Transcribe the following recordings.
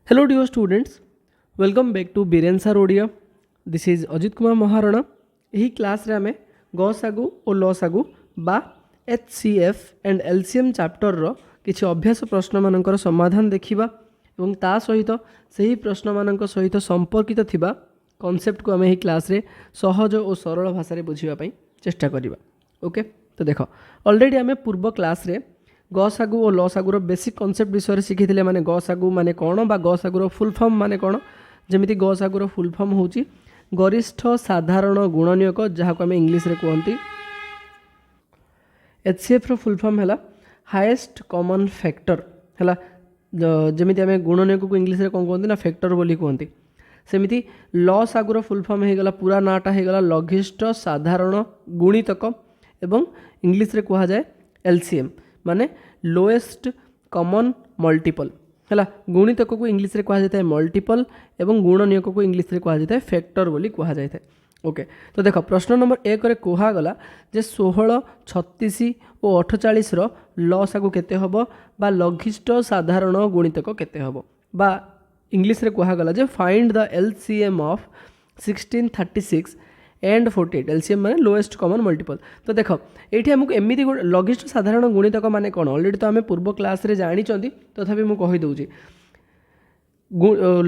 Hello dear students, welcome back to Biren Sir Odia. This is Ajit Kumar Maharana. ଏହି କ୍ଲାସ୍ରେ ଆମେ ଗସାଗୁ ଓ ଲସାଗୁ ବା HCF and LCM ଚାପ୍ଟରର କିଛି ଅଭ୍ୟାସ ପ୍ରଶ୍ନମାନଙ୍କର ସମାଧାନ ଦେଖିବା ଏବଂ ତା ସହିତ ସେହି ପ୍ରଶ୍ନମାନଙ୍କ ସହିତ ସମ୍ପର୍କିତ ଥିବା କନସେପ୍ଟକୁ ଆମେ ଏହି କ୍ଲାସ୍ରେ ସହଜ ଓ ସରଳ ଭାଷାରେ ବୁଝିବା ପାଇଁ ଚେଷ୍ଟା କରିବା। ଓକେ, ତ ଦେଖ ଅଲରେଡ଼ି ଆମେ ପୂର୍ବ କ୍ଲାସ୍ରେ ଗସାଗୁ ଓ ଲସାଗୁର ବେସିକ୍ କନସେପ୍ଟ ବିଷୟରେ ଶିଖିଥିଲେ। ମାନେ ଗସାଗୁ ମାନେ କ'ଣ ବା ଗସାଗୁର ଫୁଲ୍ ଫର୍ମ ମାନେ କ'ଣ। ଯେମିତି ଗସାଗୁର ଫୁଲ୍ ଫର୍ମ ହେଉଛି गरिष्ठ साधारण गुणनीयक, जहाँ आम इंग्लीश रे कहते। HCF रो फुल फॉर्म है हाईएस्ट कॉमन फैक्टर है। जमी आम गुणनीयक को इंग्लीश रे कौन कहते ना फैक्टर बोली कहते। सेमिति लसागुर फुल फॉर्म होगला पूरा नाटा होगला लघिष्ठ साधारण गुणितक एवं इंग्लीश रे कहा जाए LCM माने लोएस्ट कॉमन मल्टीपल है। गुणितक को इंग्लीश रे कहा जाता है मल्टीपल एवं गुणनीयक को इंग्लीश रे कहा जाता है फैक्टर बोली कहा जाता है। ओके, तो देख प्रश्न नंबर 1 रे कहगला जे 16, 36 और 48 रो लसागु केते हबो बा लघिष्ठ साधारण गुणितक केते हबो बा इंग्लीश रे कहगला जे find the LCM of 16, 36 and 48। LCM माने लोएस्ट कॉमन मल्टीपल। तो देख ये आमको एमती लघिष्ठ साधारण गुणितक माने कौन ऑलरेडी तो आम पूर्व क्लास रे जानी तथापि मुझे कहीदे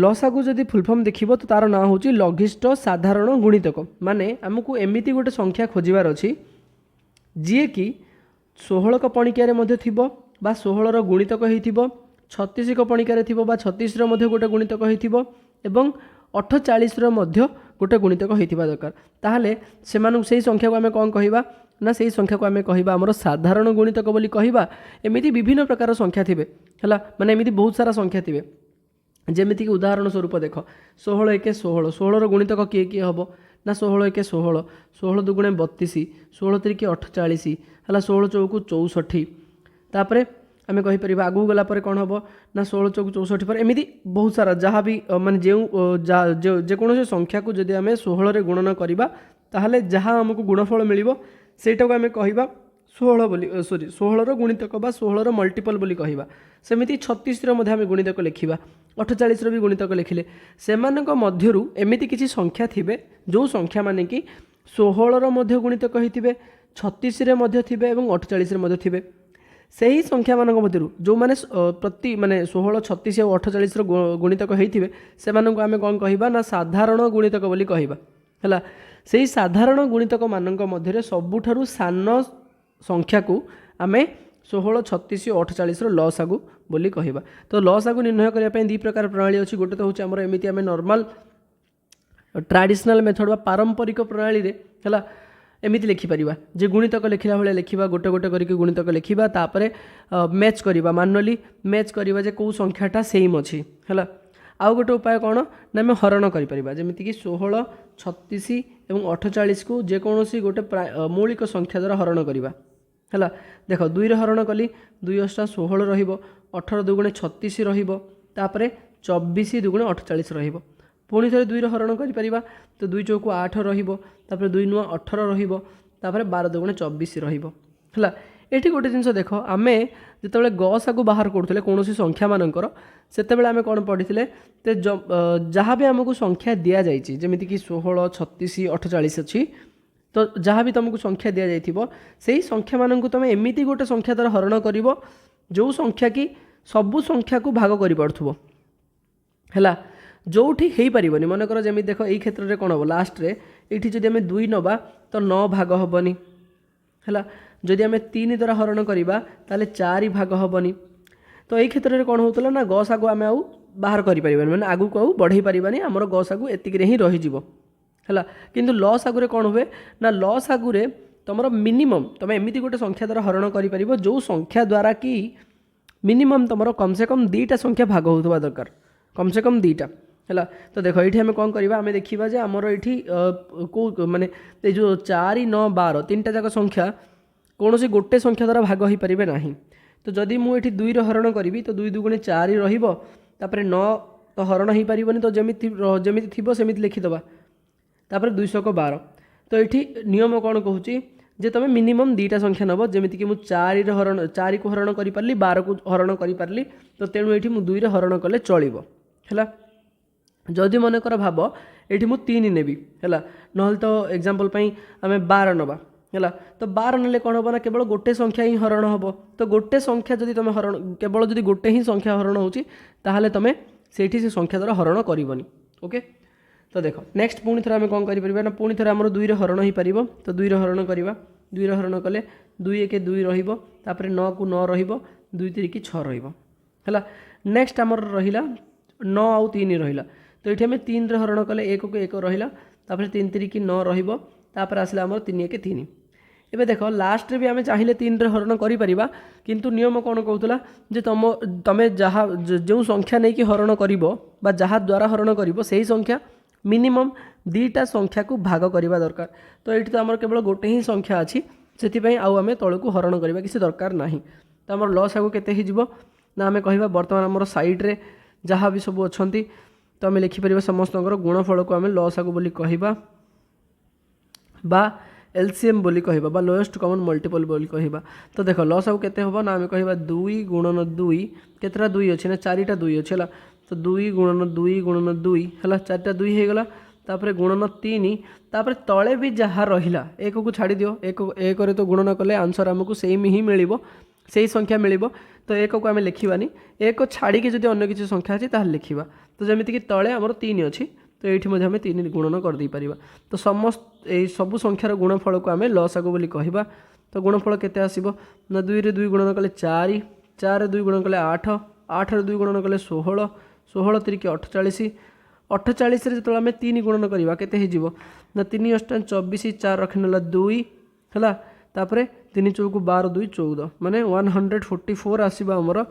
लसागु जदि फुल फॉर्म देखिबो तो तार ना होची लघिष्ठ साधारण गुणितक। माने आमको एमती गोटे संख्या खोजिबार अछि जी कि 16 को पणिकिया मध्ये थिबो बा 16 रो गुणितक हेथिबो, 36 को पणिकिया थिबो बा 36 रो मध्ये गोटे गुणितक हेथिबो एवं 48 रो मध्ये गोटे गुणितक हेथिबा दरकार। ताहले सेमानु सेही संख्या को आमे कोन कहिबा ना सेही संख्या को आमे कहिबा हमर साधारण गुणितक बोली कहिबा। एमिति विभिन्न प्रकार संख्या थिबे हला, माने एमिति बहुत सारा संख्या थिबे। जेमिति कि उदाहरण स्वरूप देख 16 1 16, 16 रो गुणितक किए किए हबो ना 16 1 16, 16 दुगुणे 32, 16 3 48 हला, 16 चौकु 64। तापरे आमे कहि परिबा आगु गला पर कोन हबो ना 16 चौकु 64 पर एमिति बहुत सारा जहाँ भी माने जे कोनोसी संख्या को जदि आमे 16 रे गुणन करिबा ताहले जहाँ हमकु गुणफल मिलिबो सेटा को आमे कहिबा 16 बोली 16 रो गुणितक बा 16 रो मल्टीपल बोली कहिबा। सेमिति 36 रो मध्ये आमे गुणितक लिखिबा, 48 रो भी गुणितक लिखिले सेमानक मध्यरु एमिति किछि संख्या थिबे जो संख्या माने कि 16 रो मध्ये गुणितक हेतिबे, 36 रे मध्ये थिबे एवं 48 रे मध्ये थिबे। सही संख्या मानक मध्यरु जो माने प्रति माने 16, 36 और 48 रो गुणितक हेतिबे सेमानक आमे कोन कहिबा ना साधारण गुणितक बोली कहिबा हला। सही साधारण गुणितक मानक मध्यरे सबुठारु सान संख्या को आमे 16, 36 और 48 रो लसागु बोली कहिबा। तो लसागु निर्णय करिया पय दी प्रकार प्रणाली अछि। गोटे तो होछि हमर एमिति आमे नॉर्मल ट्रेडिशनल मेथड बा पारंपरिक प्रणाली रे हला एमिति लिखि परिबा जे गुणितक लिखिला भले लिखिबा, गोटे गोटे करिके गुणितक लिखिबा, तापरे मैच करिबा, मानुअली मैच करिबा जे को संख्याटा सेम अछि हला। आउ गोटे उपाय कोन ना आमे हरण करि परिबा, जेमिति कि 16, 36 एवं 48 को जे कोनोसी गोटे मौलिक संख्या द्वारा हरण करिबा हला। देख 2 रे हरण कली 2 * 16 रहिबो, 18 दुगुणे 36 रहिबो, तापरे 24 दुगुणे 48 रहिबो। पुणी थे 2 रे हरण करि परिबा तो 2 चौकु 8 रहिबो, तापरे 2 नुआ 18 रहिबो, तापरे 12 दुगुणे 24 रहिबो हला। एठी गोटे जिंस देख आमे जेतेबेले गसागु बाहर करथले कोनोसी संख्या मानकर सेतेबेले आमे कोन पढिथिले ते जहाँ भी हमकु संख्या दिया जाइछि जेमिति कि 16, 36, 48 अछि तो जहाँ भी तुमको संख्या दि जाइथिबो सेही संख्या मानकु तमे एमिति गोटे संख्या द्वारा हरण करिवो जो संख्या की सबु संख्या को भाग करि पड़थुबो हला। जोठी हेई परिबनी मनकर जेमि देख एई क्षेत्र रे कोन हो लास्ट रे एठी जदि हमें 2 नबा तो 9 भाग हबनी हला। जदि हमें 3 द्वारा हरण करिबा ताले 4 भाग हबनी। तो एई क्षेत्र रे कोन होतला ना गसागु आमे आउ बाहर करि परिबानी, माने आगु को बढ़ई परिबानी, हमर गसागु एतिक रे ही रहि जिवो हला। किंतु लसागु रे कोन होबे ना लसागु रे तमरो मिनिमम तमे एमिति गोटे संख्या द्वारा हरण करि परिबो जो संख्या द्वारा कि मिनिमम तमरो कम से कम 2टा संख्या भाग होतबा दरकार, कम से कम 2टा हला। तो देखो ये आम कौन करवा आम देखा जे आमर ये को माने जो 4, 9, 12 3टा जाक संख्या कौन सी गोटे संख्या द्वारा भाग हो पारे ना। तो जदि मुझे 2 रे हरण करी तो 2 दुगुणे 4 रहिबो, तापरे 9 तो हरण हो पारिबनी तो जमिति थिबो सेमिति लिखिदबा, तापरे 212। तो ये नियम कौन कहूँ जे तुम मिनिमम 2टा संख्या नब, जमीक मुझे 4 को हरण कर पारि, 12 को हरण कर पारि, तो तेणु ये 2 रे हरण कले चलिबो है। जदि मनकर भाव ये मुझे 3 नेबी है ना तो एग्जांपल आम 12 नवा है तो 12 नेले कौन हम ना केवल गोटे संख्या ही हरण हम तो गोटे संख्या जदि तुम हरण केवल जदि गोटे ही संख्या हरण होची ताहले तुम से संख्या द्वारा हरण करबनी। ओके तो देख नेक्स्ट पुणी थे आम कौन करें ना पुणी थे आम 2 हरण हो पार तो 2 हरण करवा 2 हरण कले 2 1 2 रहीपर 9 को 9 2 3 6 रहा। नेक्स्ट आमर रहा 9 आउ 3 रहा तो ये आम 3 हरण कले 1 को 1 रहा 3 3 9 रहा आसला आमर 3 1 3 एबे देख लास्ट रे भी आम चाहिए 3 हरण करिपरिबा किंतु नियम कौन कहूला जे तमे जहाँ जो संख्या नहीं कि हरण करिवो बा जहाँ द्वारा हरण करिवो सही संख्या मिनिमम 2टा संख्या को भाग करवा दरकार। तो ये तो आमर केवल गोटे ही संख्या अच्छी से आम तौक हरण करवा किसी दरकार नहीं। तो आमर लॉस आगु केते हिजिबो ना आम कहिबा वर्तमान आमर साइड रे जहाँ भी सब अच्छी तो आम लिखिपर समस्त गुणफल को आम लॉस आगु बोली कहबा बा एलसीएम बोली कहबा बा लोएस्ट कॉमन मल्टीपल बोली कहबा। तो देख लॉस आगु केते होबो ना आम कहबा 2 गुणन 2 केतरा 2 अच्छी ना 4टा 2 अच्छी है तो 2 गुणन 2 गुणन 2 है 4टा 2 हो गला तापर गुणन 3 तापर तले भी जहाँ रहिला 1 को छाड़ी दियो 1 तो गुणन कले आंसर आमको सेम ही मिलिबो सही संख्या मिलिबो। तो 1 को आम लिखिबानी 1 छाड़ी के जदि अन्य किसी संख्या अच्छी ताहले लिखिबा तो जमीती कि तले आमर 3 अच्छी तो ये आम 3 गुणन कर दे पारिबा। तो समस्त सबु संख्यार गुणफल को आम लॉस आगु बोली कहबा। तो गुणफल केते आसीबो ना 2 रे 2 गुणन कले 4 4 रे 2 गुणन कले 8 8 रे 2 गुणन कले 16 16 3 48 48 रे जो आम 3 गुणन करवा केते हिजिबो ना 3 8 24 4 रखनेला 2 है तापर 3 चौक 12 2 14 माने 144 आसीबा हमर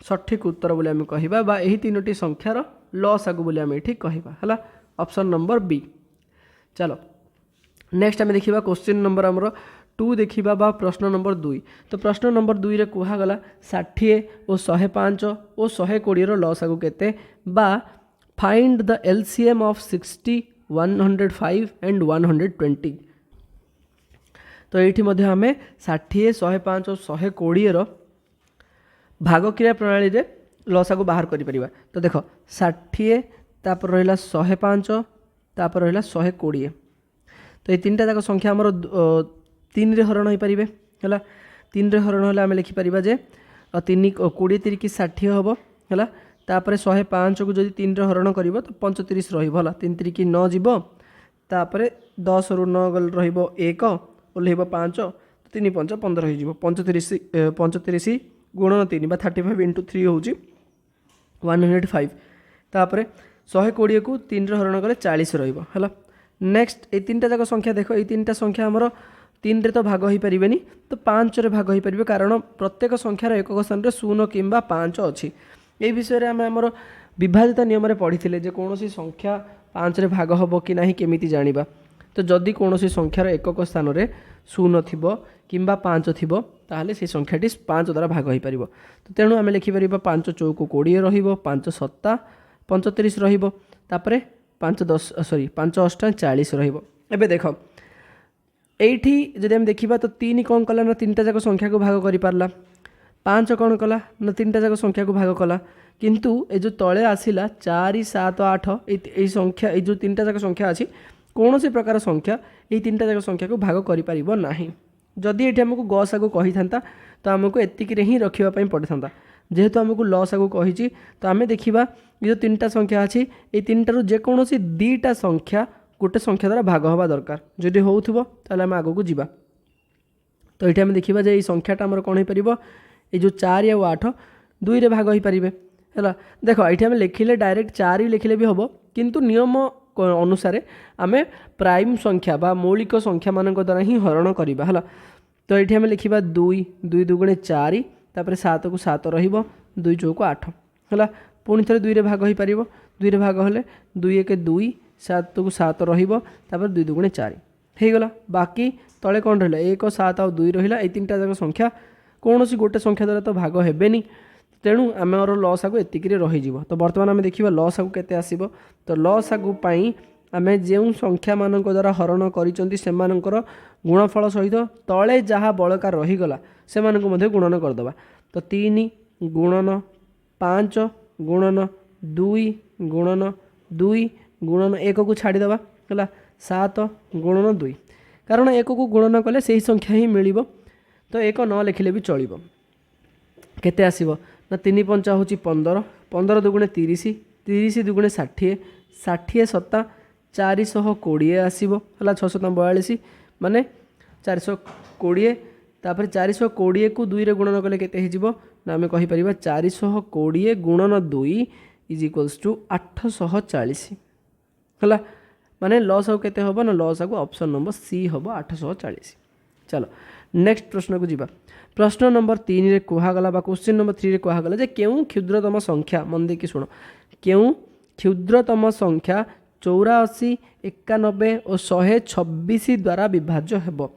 सठिक उत्तर बोली आम कहबा बा एही 3टी संख्यार लॉस आगु बोली आम ये कहबा है ऑप्शन नंबर बी। चलो नेक्स्ट आम देखा क्वेश्चन नंबर आमर 2 देखा बा प्रश्न नंबर 2। तो प्रश्न नंबर 2 रे कहगला 60 और 105 और 120 लॉस आगु केते बा find the LCM of 60 105 and 120। तो ये आम 60 105 और 120 भाग क्रिया प्रणाली रे लॉस आगु बाहर करिपरिबा। तो देख 60 तापर रहिला 105 तापर रहिला 120 तो ये 3टा जाक संख्या आमर 3 रे हरण हो पारिबे है 3 रे हरण होले आम लिखिपर जे 3 20 3 की 60 हम है तापर 105 को जब 3 रे हरण कर तो 35 रहा 3 3 की 9 जीव तापर 10 रु 9 गल रहिबो 1 ओल्हेब 5 3 5 15 हो 35 गुणन 3 बा 35 इंटू 3 हूँ 105 तापर 120 को 3 रे हरण कले 40 रहा। नेक्स्ट ये 3टा जाक संख्या देख ये 3टा संख्या आमर 3 रे तो भाग हो पारे तो 5 रे भाग हो पारे कारण प्रत्येक संख्यार एक स्थान में 0 कि 5 अच्छी ये विषय में आम आमर विभाजित नियम पढ़ी जे कौन संख्या 5 रे भाग हम कि ना केमिति जानिबा। तो जदि कौन संख्यार एकक स्थान में 0 थिबो किंबा 5 थिबो ताहले से संख्याटी 5 द्वारा भाग हो पारिबो। तो तेणु आम लिखिपर 5 चौक 20 रहिबो 5 7 35 रहिबो तापरे 5 10 सॉरी 5 8 40 रहिबो। एबे देखो एठी जदि हम देखिबा तो 3 कौन कला ना 3टा जाक संख्या को भाग करि पारला 5 कौन कला ना 3टा जाक संख्या को भाग कला किंतु ए जो तले आसिला 4 7 8 ए संख्या ए जो 3टा जाक संख्या अछि कौन से प्रकार संख्या ये 3टा जाक संख्या को भाग करि पारिबो नाही। जदि ये आमको गस आगु कही था तो आमको एतिक ही रखापी पड़ता जेहेतु आमको लॉस आगु कही तो आम देखा ये जो 3टा संख्या अच्छी ये 3टारू जेकोसी 2टा संख्या गोटे संख्या द्वारा भाग हवा दरकार जदि होउथिबो ताले आम आगु को जीवा। तो ये आम देखा जे संख्याटा आमर कौन हो पार ये जो 4 और 8 2 रे भाग हो पारे है देख ये आम लिखिले डायरेक्ट 4 ही लिखिले भी हम किंतु नियम अनुसार आम प्राइम संख्या बा मौलिक संख्या मान द्वारा ही हरण करवा है। तो ये आम लिखा 2 2 दुगुणे 4 तापर 7 को 7 रहिबो 2 चौक 8 है पुणी थे 2 रे भाग हो पार 2 रे भाग हेले 2 1 2 7 को 7 रहिबो तापर 2 दुगुणे 4 हो गला। बाकी तले कौन रहा 1 7 और 2 रहा ये 3टा जाक संख्या कौन सी गोटे संख्या द्वारा तो भाग हेबेनी तेणु आमर लॉस आगु एतिक रही। तो बर्तमान आम देखा लॉस आगु केते आसीबो। तो लॉस आगु पाई आम जो संख्या मान द्वारा हरण कर गुणफल सहित तले जहाँ बलका रहीगला से गुणन करदे। तो 3 गुणन 5 गुणन 2 गुणन 2 गुणन 1 को छाड़ीदेवा है 7 गुणन 2 कारण 1 को गुणन कले से ही संख्या ही मिल तो 1 न लिखिले भी चलो केते आसीबो ना 3 पंचा हूँ 15 15 दुगुणे 30 30 दुगुणे 60 60 सत्ता 420 आसीबो हला 642 माने 420 तापर 420 को 2 रे गुणन कले केते हिजिबो ना आमे कहि परिबा 420 गुणन 2 इज इक्वल्स टू 840 हला माने लॉस आउ केते होबो ना लॉस आगु ऑप्शन नंबर सी होबो 840। चलो नेक्स्ट प्रश्न को जीवा प्रश्न नंबर 3 रे कहगला बा क्वेश्चन नंबर 3 रे कहगला जे केउ क्षुद्रतम संख्या मन देखि सुनो केउ क्षुद्रतम संख्या 84 91 और 126 द्वारा विभाज्य हेबो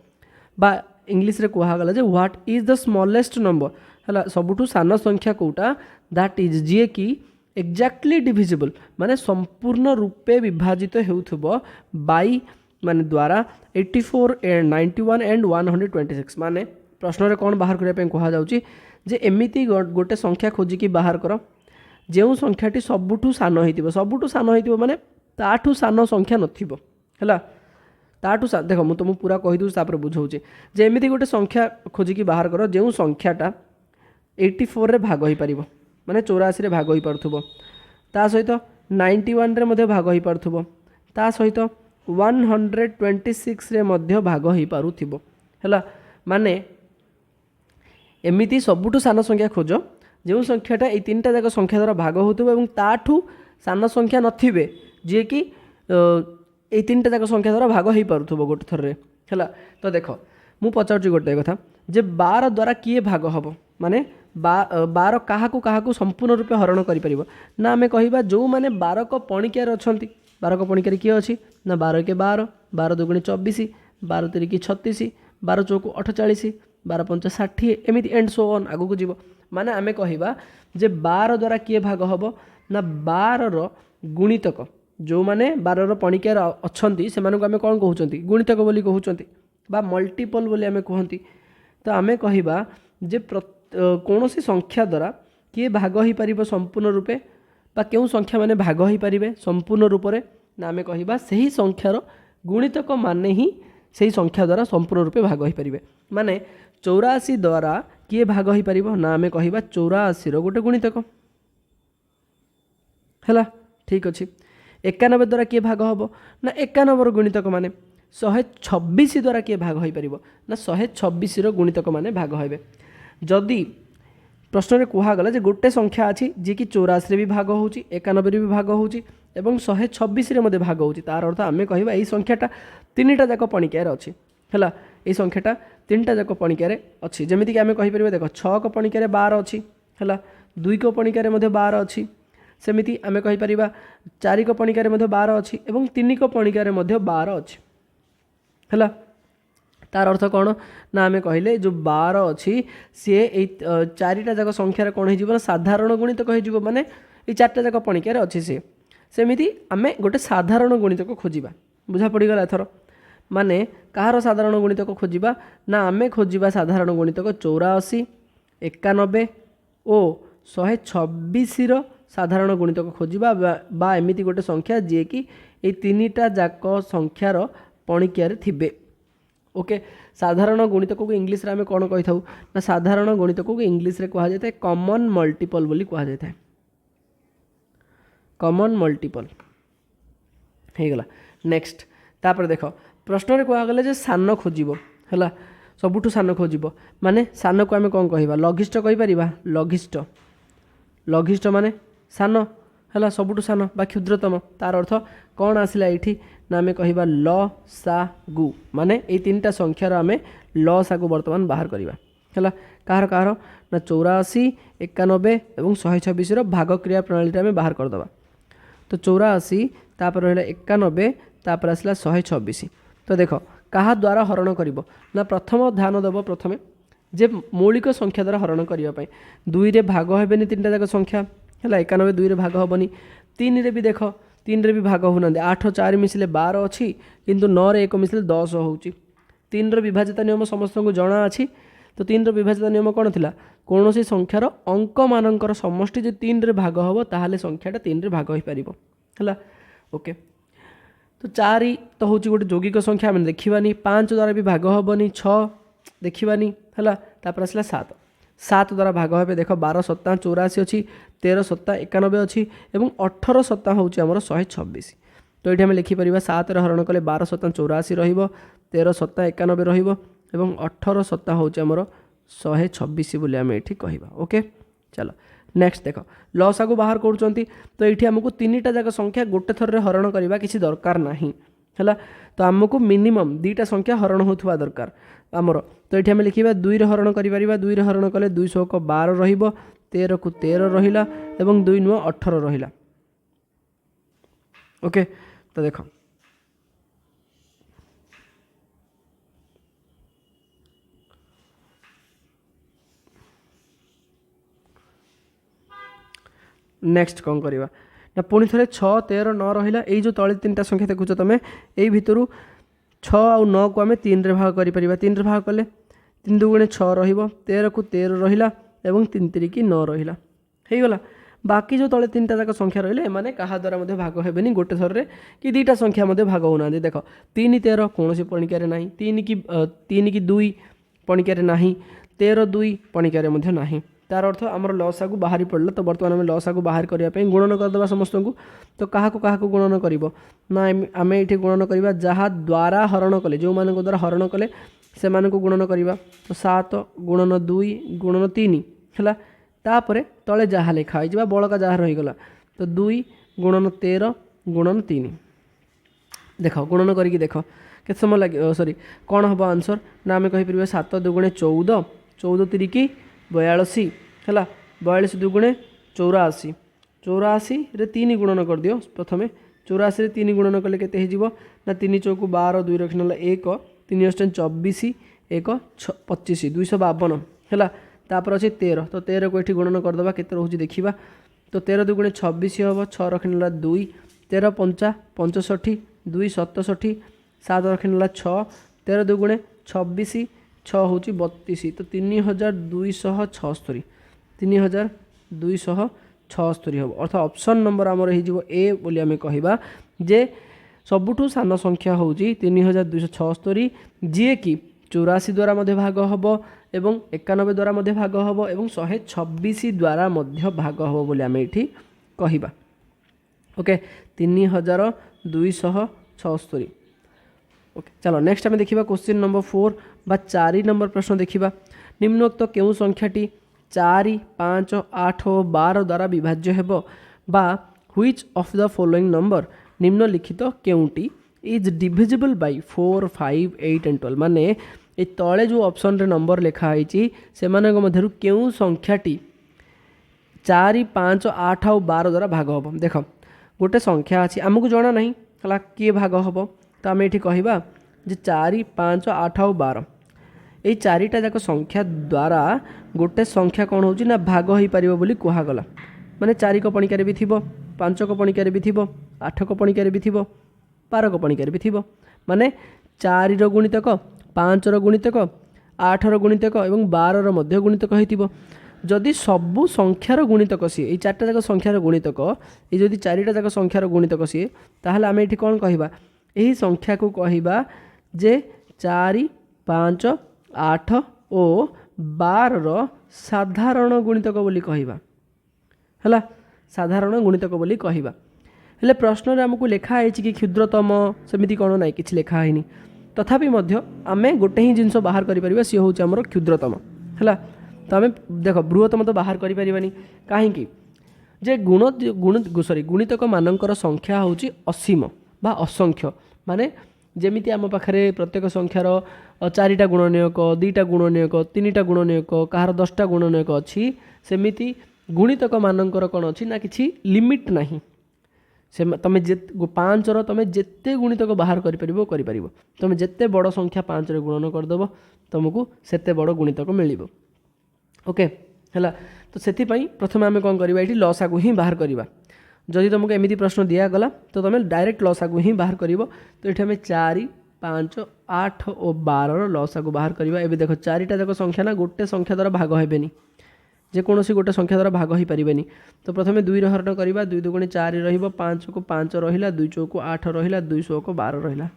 बा इंग्लिश रे कहगला जे what is the smallest number हला सबुठु सान संख्या कोटा दैट इज जे कि एक्जाक्टली डिविजिबल माने संपूर्ण रूपे विभाजित हेउथबो बाई माने द्वारा 84 एंड 91 एंड 126 माने प्रश्न रे कोन बाहर करिया पे कहा जाउची जे एमिति गोटे संख्या खोजी की बाहर करो जेउ संख्याटी सबुठु सान होइतिबो माने ताठु सान संख्या नथिबो हला ताठु देखो मु तुम पूरा कहि दउ तापर बुझौची जे एमिति गोटे संख्या खोजी की बाहर करो जेउ संख्याटा 84 रे भाग होई परिबो माने 84 रे भाग होई परथुबो ता सहित 91 रे मध्ये भाग होई परथुबो ता सहित 126 रे मध्ये भाग होई पारुथिबो हला माने एमिति सबुठु सान संख्या खोज जो संख्याटा ये 3टा जाक संख्या द्वारा भाग होतबो एवं ताठु सान संख्या नथिबे जे कि ये 3टा जाक संख्या द्वारा भाग होई पारुथबो गोटे थर रे हला तो देखो मु पचारची गोटे कथा जे 12 द्वारा किए भाग हबो माने 12 काहाकू काहाकू संपूर्ण रूपे हरण करि परिबो ना आमे कहिबा जो माने 12 को पणिकियार अछंती 12 को पणिकियार किए अछि ना 12 के 12 12 दुगुणी 24 12 तिरिकी 36 12 चौकू 48 12 पंच 60 एमिति एंड सो ऑन आगु को जीवो माने आमे कहिबा जे 12 द्वारा किए भाग हबो ना 12 रो गुणितक जो माने 12 रो पणिकियार अछंती से मानको आमे कोन कहउचंती गुणितक बोली कहउचंती बा मल्टीपल बोली आमे कहंती तो आमे कहिबा जे कौनसी संख्या द्वारा किए भाग हो पारिबो संपूर्ण रूपे बा केउ संख्या माने भाग हो पारिबे संपूर्ण रूप रे ना आमे कहिबा सही संख्यार गुणितक माने ही सही संख्या द्वारा संपूर्ण रूपे भाग हो पारिबे माने 84 द्वारा किए भाग हो पारिबो ना आमे कहिबा 84 रो गोटे गुणितक हला ठीक अछि 91 द्वारा किए भाग होबो ना 91 रो गुणितक माने 126 द्वारा किए भाग हो पारिबो ना 126 रो गुणितक माने भाग होइबे जदि प्रश्न रे कहगला जे गोटे संख्या अछि जे कि 84 रे भी भाग होउची 91 रे भी भाग होउची एवं 126 रे मध्ये भाग होउची तार अर्थ आमे कहिबा एई संख्याटा 3टा जाक पणिकिया रे अछि हला एई संख्याटा 3टा जाक पणिकिया रे अछि जेमिति कि आमे कहि परिबे देखो 6 को पणिकिया रे 12 अछि हला 2 को पणिकिया रे मध्ये 12 अछि सेमिति आमे कहि परिबा 4 को पणिकिया रे मध्ये 12 अछि एवं 3 को पणिकिया रे मध्ये 12 अछि हला तार अर्थ कौन ना आमे कहले जो 12 अच्छी सी 4टा जाक संख्यार कौन हो साधारण गुणितक हो माने ये 4टा जाक पणिकार अच्छी सी सेमिति आमे गोटे साधारण गुणितक खोजिबा बुझा पड़गला एथर माने कहार साधारण गुणितक खोजिबा ना आमे खोजिबा साधारण गुणितक 84 91 और 126 रो साधारण गुणितक खोजिबा बा एमिति गोटे संख्या जे कि ये 3टा जाक संख्यार पणिकिया थिबे ओके साधारण गुणितक को इंग्लिश रे आमे कोन कहि थाउ ना साधारण गुणितक को इंग्लिश रे कहा जाय कॉमन मल्टीपल बोली कहा जाय कॉमन मल्टीपल हे गला नेक्स्ट तापर देखो प्रश्न रे कहा गले जे सान खोजिबो हला सबुठु सान खोजिबो माने सान को आमे कोन कहिबा लघिष्ठ कहि परिबा लघिष्ठ माने सान हला सबुठु सान बा क्षुद्रतम तार अर्थ कौन आसिला एठी ना आमे कहिबा ल सा गु माने ए 3टा संख्यार आमे ल सा गु वर्तमान बाहर करिबा हला कहार कहार ना 84 91 एवं 126 रो भाग क्रिया प्रणाली आमे बाहर कर दबा तो 84 तापर रहला 91 तापर आसला 126 तो देखो कहा द्वारा हरण करिवो ना प्रथम ध्यान देबो प्रथमे जे मौलिक संख्या द्वारा हरण करिया पई 2 रे भाग हेबेनी 3टा जाक संख्या हला 91 2 रे भाग होबनी 3 रे भी देखो 3 रे भी भाग होना 8 4 मिसले 12 अच्छी किंतु 9 रे 1 मिसले 10 होउची 3 रो विभाजित नियम समस्त को जणा अछि तो 3 विभाज्यता नियम कौन थिला कौन सी संख्यार अंक मानकर समष्टि जो 3 रे भाग हम ताहले संख्याटा 3 रे भाग हो पारिबो हला ओके। तो 4 तो हूँ गोटे यौगिक संख्या आम देखानी 5 द्वारा भी भाग हेनी 6 देखानी है तापर आसला 7 द्वारा भाग हे देख 12 सत्ता 84 अच्छी 13 सत्ता 91 अच्छी और 18 सत्ता हूँ आमर 126। तो ये आम लिखिपर 7 हरण कले 12 सत्ता 84 रो 13 सत्ता 91 रो 18 सत्ता हूँ आमर 126 बोली आम ये कहवा ओके। चलो नेक्स्ट देख लसा को बाहर कर तो ये आमको 3टा जाक संख्या गोटे थर हरण करवा किसी दरकार ना है तो आमको मिनिमम 2टा संख्या हरण होता दरकार आमर। तो ये आम लिखा 2 हरण कर 2 हरण कले 200 को 12 13 को 13 रहा और 2 नुआ 18 रहा ओके। तो देख नेक्स्ट कौन करवा ना पुणी थे 6 13 9 रहा यही जो तले 3टा संख्या देखुच तुम यही भितर 6 आउ 9 को आम 3 रे भाग कर 3 रे भाग कले 3 2 6 13 को 13 रहा और 3 3 की 9 रहा गला। बाकी जो तले 3टा जाक संख्या रही मैंने क्या द्वारा भाग हेनी गोटे थर कि 2टा संख्या भाग होना देख 3 13 कौन पणिकार ना 3 की 2 पणिकार ना 13 2 पणिकार ना तार अर्थ आमर लसा को बाहरी पड़ला। तो बर्तमान आम लसा को बाहर करने गुणन करदे समस्त को तो क्या गुणन कर ना आम ये गुणन करवा जहाँ द्वारा हरण कले जो मान द्वारा हरण कले से गुणन करवा। तो 7 गुणन 2 गुणन 3 है तापर तले जहाँ लिखा हो बड़का जहाँ रहीगला तो 2 गुणन 13 गुणन 3 देख गुणन करके देख के समय लगे सॉरी कौन हम आंसर ना आम कहीपर 7 2 14 14 3 की 42 है 42 2 84 84 रे 3 गुणन कर दियो प्रथमे 84 रे 3 गुणन कले केते हेजिवो ना 3 चौक 12 2 रखिनला 1 3 अष्ट 24 1 25 252 है तापर अच्छे 13 तो 13 को ये गुणन करदे केते रोचे देखा। तो 13 2 26 हम 6 रखिनला 2 13 5 65 2 67 7 रखिनला 6 13 2 26 6 हूँ 32 तो 3276 3276 हम अर्थात ऑप्शन नंबर आमर हो ए बोली आम कहवा जे सबुठू सान संख्या हूँ 3276 जी कि 84 द्वारा भाग हम एवं 91 द्वारा भाग हम और 126 द्वारा भाग हम बोली आम ये कहवा ओके 3276 ओके। चलो नेक्स्ट आम देखा क्वेश्चन नंबर 4 बा 4 नंबर प्रश्न देखा निम्नोक्त क्यों संख्याटी 4 5 8 और 12 द्वारा विभाज्य हेबो बा which of the following number निम्नलिखित केउटी इज डिविजिबल बाय 4 5 8 एंड 12 माने ए तले जो ऑप्शन रे नंबर लिखा है से मध्यरु केउ संख्याटी 4 5 8 और 12 द्वारा भाग हम देख गोटे संख्या अच्छी आमको जना ना है किए भाग हम तो आम ये कहवा जे 4 5 8 और 12 ये 4टा जाक संख्या द्वारा गोटे संख्या कौन हो भाग हो पार बोली कहगला माने 4 को पणिकार भी थी 5 को पणिकार भी थी 8 को पणिकार भी थी 12 को पणिकार भी थी माने 4 गुणितक 5 गुणितक 8 गुणितक और 12 गुणितक हो जदि सबू संख्यार गुणितक सी ये 4टा जाक संख्यार गुणितक ये जदि 4टा जाक संख्यार गुणितक सी ताहले आम ये कौन कहवा यही संख्या को कहवा जे 4 5 8 और 12 साधारण गुणितक बोली कहवा है साधारण गुणितक बोली कहवा हेले प्रश्न रे हमको लिखा है कि क्षुद्रतम सेमिति कौन ना कि लिखा है तथापि आम गोटे ही जिनस बाहर कर सी हूँ आमर क्षुद्रतम है तो आम देख बृहत्तम तो बाहर करें कहीं जे गुणितक मानकर संख्या हूँ असीम बा असंख्य माने जेमिति आम पाखे प्रत्येक संख्यार 4टा गुणनीयक 2टा गुणनीयक 3टा गुणनीयक कहार 10टा गुणनीयक अच्छी सेमिति गुणितक मानकर कौन अच्छी ना कि लिमिट ना से तुम 5 तुम जिते गुणितक बाहर कर तुम जिते बड़ संख्या 5 रे गुणन करदेव तुमको सेते बड़ गुणितक मिल ओके है। तो से प्रथम आम कौन करवा ये लसा को ही बाहर करवा जदि तुमको एमती प्रश्न दिगला तो तुम डायरेक्ट लसा को ही बाहर कर। तो ये 4 पाँच आठ और 12 लसागु बाहर करवा। एबे देख चारिटा जाक संख्या ना गोटे संख्या द्वारा भाग हेबेनी, जेकोसी गोटे संख्या द्वारा भाग हो पारे। तो प्रथम 2 हरण करवा, 2 2 4 रच को 5 रहा, 2 चौक 8 रहा, 2 100 12 रहा।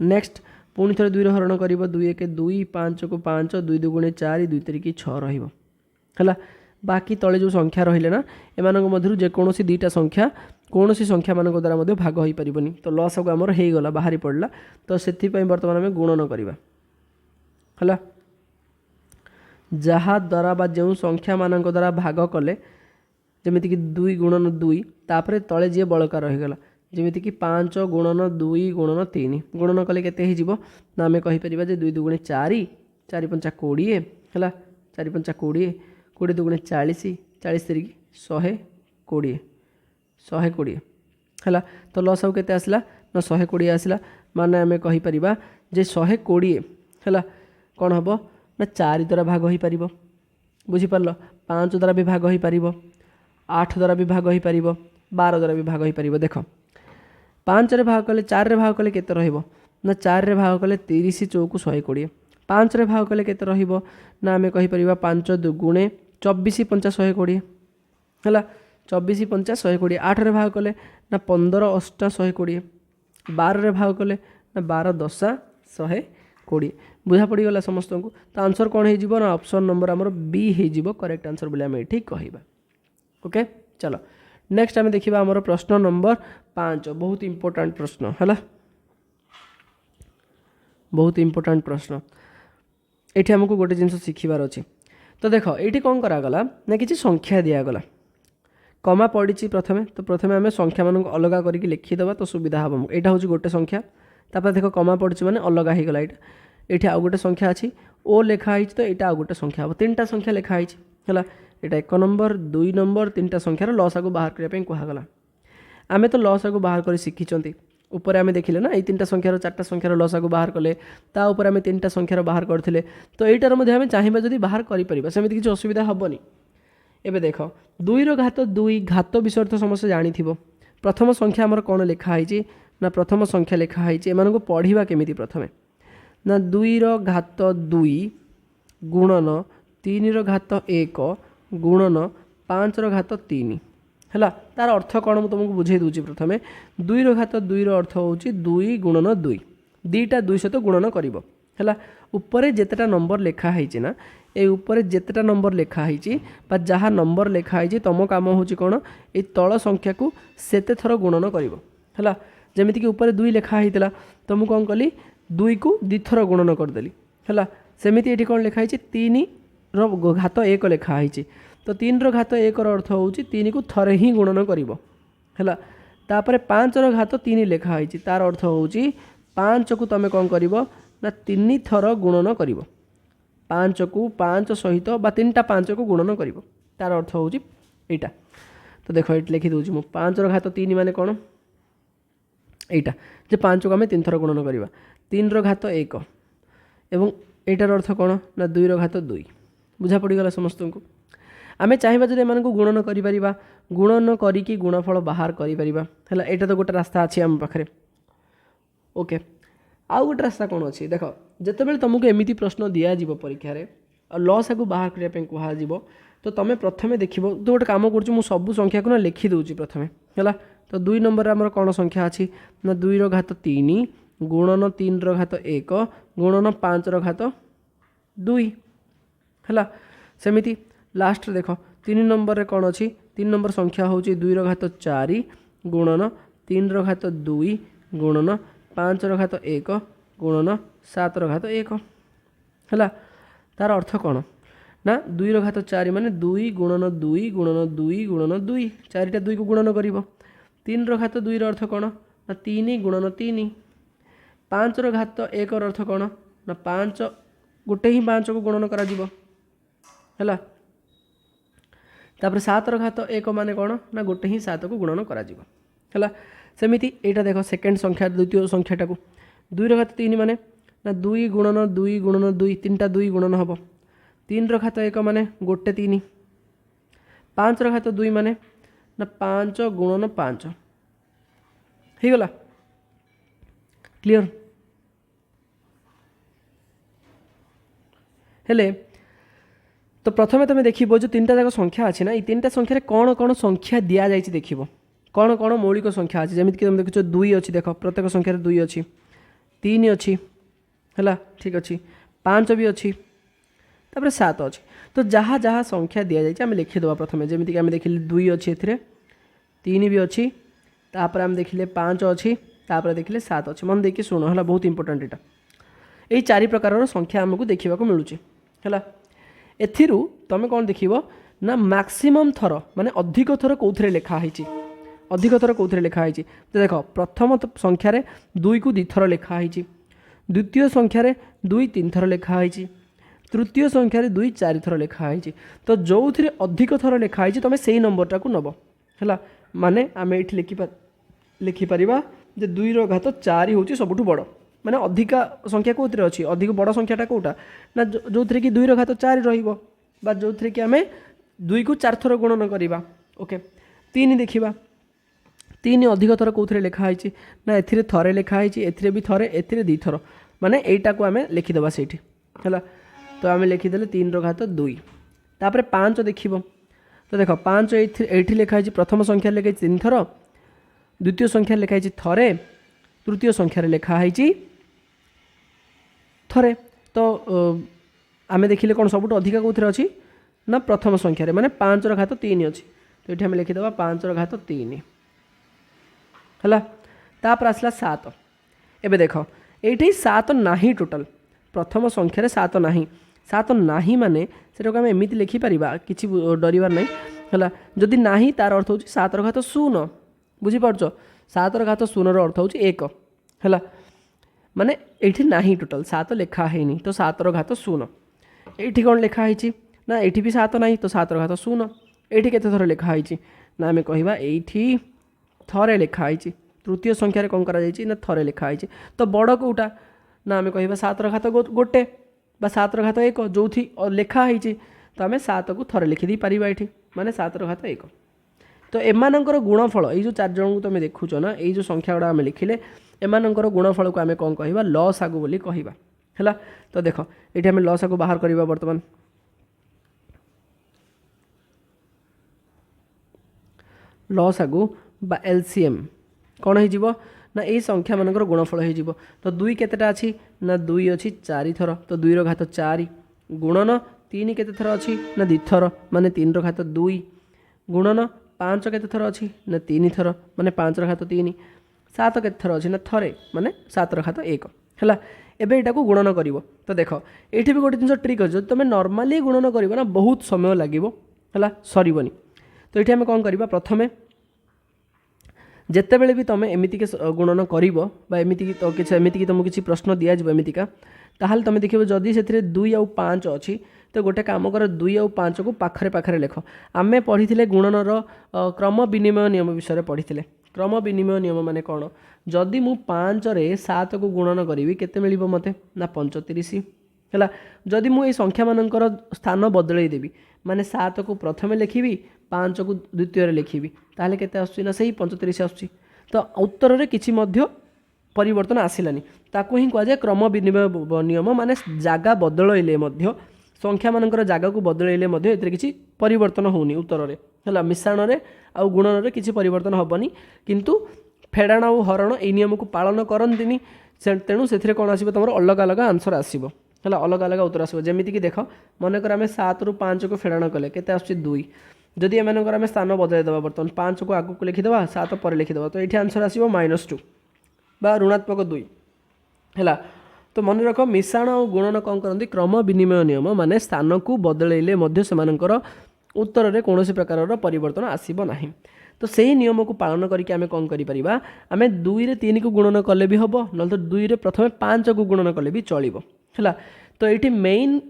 नेक्स्ट पुणी थे 2 हरण कर 2 1 2, 5 को 5, 2 2 4, 2 3 6 रहा। बाकी तले जो संख्या रहिले ना एम मध्य जेकोसी 2टा संख्या कौन सी संख्या मान द्वारा भाग हो पारनी। तो लसागु आमर हो गला बाहरी पड़ा। तो से बर्तमान आम गुणन करवा है, जहा द्वारा बा जो संख्या मान द्वारा भाग कले जमीक 2 गुणन 2 तापर तले जी बड़का रहीगला जमीक 5 गुणन 2 गुणन 3 गुणन कले केते हो ना आम कहीपर 2 2 4, 4 5 20 है, 4 5 20, 20 2 40, 40 3 120, 120 है। तो लसागु केते आसला ना 120 आसला। माने आम कहीपर जे 120 है कौन हम ना 4 द्वारा भाग हो पार, बुझीपार, 5 द्वारा भी भाग हो पार, 8 द्वारा भी भाग हो पार, 12 द्वारा भी भाग हो पार। देख 5 रे भाग कले 4 रे भाग कले केते रहिबो ना 4 रे भाग कले 30 चौक 120, 5 रे भाग कले केते रहिबो ना आम कहीपर 5 2 24 5 120 है, 24 5 120। 8 रे भाग कले ना 15 8 120, 12 रे भाग कले ना 12 10 120। बुझा पड़गला समस्त को। तो आंसर कौन हो ना ऑप्शन नंबर आमर बी हो करेक्ट आंसर बोले आम ये कहवा। ओके चलो नेक्स्ट आम देखा आमर प्रश्न नंबर 5, बहुत इंपोर्टेंट प्रश्न है, बहुत इंपोर्टेंट प्रश्न। ये आमको गोटे जिनस शिखबार अच्छे। तो देख ये कौन करागला ना कि संख्या दिगला कमा पड़ी प्रथमे। तो प्रथमे आम संख्या मान अलग करके लिखिदेवा तो सुविधा हम। यहाँ हूँ गोटे संख्या तापर देख कमा पड़ी माने अलग हो गला। ये आउ गोटे संख्या अच्छी ओ लिखाई तो यहाँ आउ गोटे संख्या हम 3टा संख्या लिखाई है। यहाँ 1 नंबर 2 नंबर 3टा संख्यार लसागु बाहर करने कहगला। आम तो लसागु बाहर कर शिखी ऊपर आम देखिले ना ये 3टा संख्यार 4टा संख्यार लसागु बाहर कले तापर आम 3टा संख्यार बाहर करते। तो यहीटार आम चाहिए जब बाहर करें सेमती किसी असुविधा हेनी। एबे देख 2 घात 2 घात विषय तो समस्त जानी। प्रथम संख्या आमर कौन लिखाई ना प्रथम संख्या लिखाई एम पढ़ा केमी प्रथमे ना 2 घात 2 गुणन 3 घात 1 गुणन 5 घात 3 है। तार अर्थ कौन मुझे तुमको बुझे दूसरी। प्रथमे 2 घात 2 अर्थ हूँ 2 गुणन 2, 2टा 2 सहित गुणन कर है। ऊपर जितेटा नंबर लिखाई ना ये ऊपर जितेटा नंबर लिखाई जहाँ नंबर लिखाई तुम काम हूँ कौन ये तल संख्या को सेते थर गुणन कर। जमीक ऊपर 2 लिखाई तो मुझे कौन कली 2 को 2 थर गुणन करदेली है। सेमती ये कौन लिखाई 3 घात 1 लिखाई तो 3 घात 1 अर्थ हूँ 3 को थरे ही गुणन कर। तापर 5 घात 3 लिखाई तार अर्थ हूँ 5 को तुम कौन कर ना 3 थर गुणन कर। 5 को 5 सहित बा 3टा 5 को गुणन कर तार अर्थ हूँ यहाँ। तो देख ये लिखी दूसरी मुझे 5 घात 3 मान कौन यहाँ जे 5 को आम 3 थर गुणन करवा। 3 घात 1 एवं यार अर्थ कौन ना 2 घात 2। बुझा पड़गला समस्त को। आम चाहिए जब एम गुणन कर गुणन करी गुणफल बाहर कर है। तो गोटे रास्ता अच्छी आम पाखे। ओके आउ गोटे रास्ता कौन अच्छी देख जिते तुमको एमती प्रश्न दिज्व परीक्षा लसागु बाहर करने कह तो तुम प्रथमे देख तो गोटे कम कर सब संख्या को ना लिखिदे प्रथमे है। तो 2 नंबर आमर कौन संख्या अच्छी ना 2 घात 3 गुणन 3 घात 1 गुणन 5 घात 2 है। सेमती लास्ट देख 3 नंबर रे कौन अच्छी 3 नंबर संख्या हूँ 2 घात 4 गुणन 3 घात 2 गुणन 5 घात 1 गुणन 7 घात 1 है। तार अर्थ कौन ना 2 घात 4 माने 2 गुणन 2 गुणन 2 गुणन 2 4टा 2 को गुणन कर। 3 घात 2 अर्थ कौन ना 3 गुणन 3। 5 घात 1 अर्थ कौन ना 5 गोटे ही 5 को गुणन करा है। तापर 7 घात 1 माने कौन ना गोटे ही 7 को गुणन करा है। सेमती यहाँ देख सेकेंड संख्या द्वितीय संख्याटा को 2 घात 3 माने ना 2 गुणन 2 गुणन 2 3टा 2 गुणन हम। 3 घात 1 माने गोटे 3। 5 घात 2 माने ना 5 गुणन 5 हो गला। क्लियर हेले तो प्रथमे तुम देखो जो 3टा जाक संख्या अच्छी ना, ये 3टा संख्यार कौन कौन संख्या दि जाए देख कौन कौन मौलिक संख्या अच्छी, जमीक तुम देखो 2 अच्छी, देख प्रत्येक संख्यार 2 अच्छी, 3 अच्छी है, ठीक अच्छे, 5 भी अच्छी, तापर 7 अच्छी। तो जहाँ जहाँ संख्या दि जाए आम लिखिदेवा प्रथम, जमीक आम देखिले 2 अच्छी, ए 3 भी अच्छी, तापर आम देखिले 5 अच्छी, तापर देखिले 7 अच्छी। मन देखिए शुण है, बहुत इंपोर्टाट यहाँ, यही 4 प्रकार संख्या आमको देखा मिलूँ है। एथिरू तुम कौन देख ना मैक्सिमम थर माने अधिक थर कौन लिखाई, अधिक थर कौन लिखाई। तो देख प्रथम संख्यार 2 को 2 थर लिखाई, द्वितीय संख्यार 2 3 थर लिखाई, तृतीय संख्यार 2 4 थर लिखाई। तो जो थे अधिक थर लिखाई तुम से नंबरटा को नब है, माने आम ये लिखिपर जे 2 घात 4 हूँ सबुठ बड़, माने अधिका संख्या कौन अच्छी, अधिक बड़ संख्याटा कौटा ना जो थे कि 2 घात 4 रहा, जो थे कि आम 2 को 4 थर गुणन करवा। ओके 3 देखा, 3 अधिक थर कौन लिखाई ना, ए थरे लिखाई, ए भी थरे, ए 2 थर, माने यहीटा को आम लिखिदेवा से है। तो आम लिखिदे 3 घात 2, तापर 5 देख, तो देख 5 ये लिखाई, प्रथम संख्या लिखाई 3 थर, द्वितीय संख्या लिखाई थरे, तृतीय संख्यार लिखाई थरे। तो आम देखिले कौन सबुठ अधिक कौन अच्छी ना प्रथम संख्यार, माने 5 घात 3 अच्छी। तो ये लिखिदेवा 5 घात 3 है। तापर आसला 7, एबे देख ये 7 नाही, टोटाल प्रथम संख्यार 7 नाही, 7 नाही माने सेटा को आम एमती लिखिपर कि डरबार ना है। जदि नाही तार अर्थ हूँ 7 घात 0, बुझीपार 7 घात 0 अर्थ हूँ 1 है, माने ये नाही टोटाल 7 लिखा है, तो 7 घात 0। ये कौन लिखाई ना, ये भी 7 ना, तो 7 घात 0। ये केते थर लिखाई ना, आम कहवा ये थरे लिखाई, तृतीय संख्यार कौन करा ना थरे लिखाई। तो बड़ कौटा ना, आम कहवा 7 घात गोटे बा 7 घात 1 जो लिखाई, तो आम 7 को थरे लिखिदी पार ये, माने 7 घात 1। तो एमानंकर गुणफल ये जो 4 जन को तुम देखुच ना, ये जो संख्या गुड़ा आम लिखिले एमानंकर गुणफल को आम कौन कहवा लसागु बोली कहवा है। तो देख ये आम लसागु बाहर करवा, बर्तमान लसागु बा एलसीएम कौन हो ना, ये संख्या मानकर गुणफल हो। तो 2 केतेटा अच्छी ना 2 अच्छी 4 थर, तो 2 घात 4 गुणन 3 केते थर अच्छी ना 2 थर, माने 3 घात 2 गुणन 5 केते थर अच्छी ना 3 थर, माने 5 घात 3, 7 केते थर अच्छी ना थरे, माने 7 घात 1 है। एबे एटा को गुणन कर। तो देख ये भी गोटे जिन ट्रिक अच्छे, तुम नॉर्मली गुणन कर ना बहुत समय लगे है, सरबनी। तो ये आम कौन करवा प्रथमे जिते बड़े भी तुम एमतीक गुणन करमती तो किसी एमतीक तुमको किसी प्रश्न दि जामतीका, ताहले तुम देखो जदि से 2 और 5 अच्छी, तो गोटे कम कर 2 और 5 को पाखरे पाखरे लिख। आम पढ़ी गुणनर क्रम विनिमय नियम विषय पढ़ी, क्रम विनिमय नियम माने कौन, जदि मु 5 रे 7 को गुणन करी केते मिलिबो मते ना 35 है। जदि मु ये संख्या मानकर स्थान बदलई देवी, माने 7 को प्रथमे लिखी 5 को द्वितीय लिखी, ताहले केते आसुची ना सही 35 आसुची। तो उत्तर रे किछि मध्य परिवर्तन आसिलानी, ताकू ही कह जाए क्रम विनिमय नियम, माने जागा बदलइले मध्य संख्या मानकर जागा को बदलइले मध्य एतरे किछि परिवर्तन होनी उत्तर रे है, मिश्रण रे आ गुणन रे किछि परिवर्तन हबनी, किंतु फेड़ाण और हरण ये नियम को पालन करंतिनी, तेणु से कौन आसो तुम अलग अलग आंसर आसो है, अलग अलग उत्तर आसो। जमीक देख मनकर आम 7 ରୁ 5 को फेड़ाण कले केते आसुची 2, जदि एमानकर आम स्थान बदल देवा, बर्तमान 5 को आगू लिखिदेवा 7 पर लिखिदेवा, तो ये आंसर आसो -2 बा ऋणात्मक 2 है। तो मन रख मिश्रण और गुणन कौन करती क्रम विनिमय नियम, माने स्थान को बदलैले से उत्तर में कौन प्रकार परिवर्तन आसब ना। तो सही नियम को पालन करके आम कौन करिपरिबा, आम 2 रे 3 को गुणन कले भी हम ना, तो 2 रे प्रथमे 5 को गुणन कले भी चलो है। तो ये मेन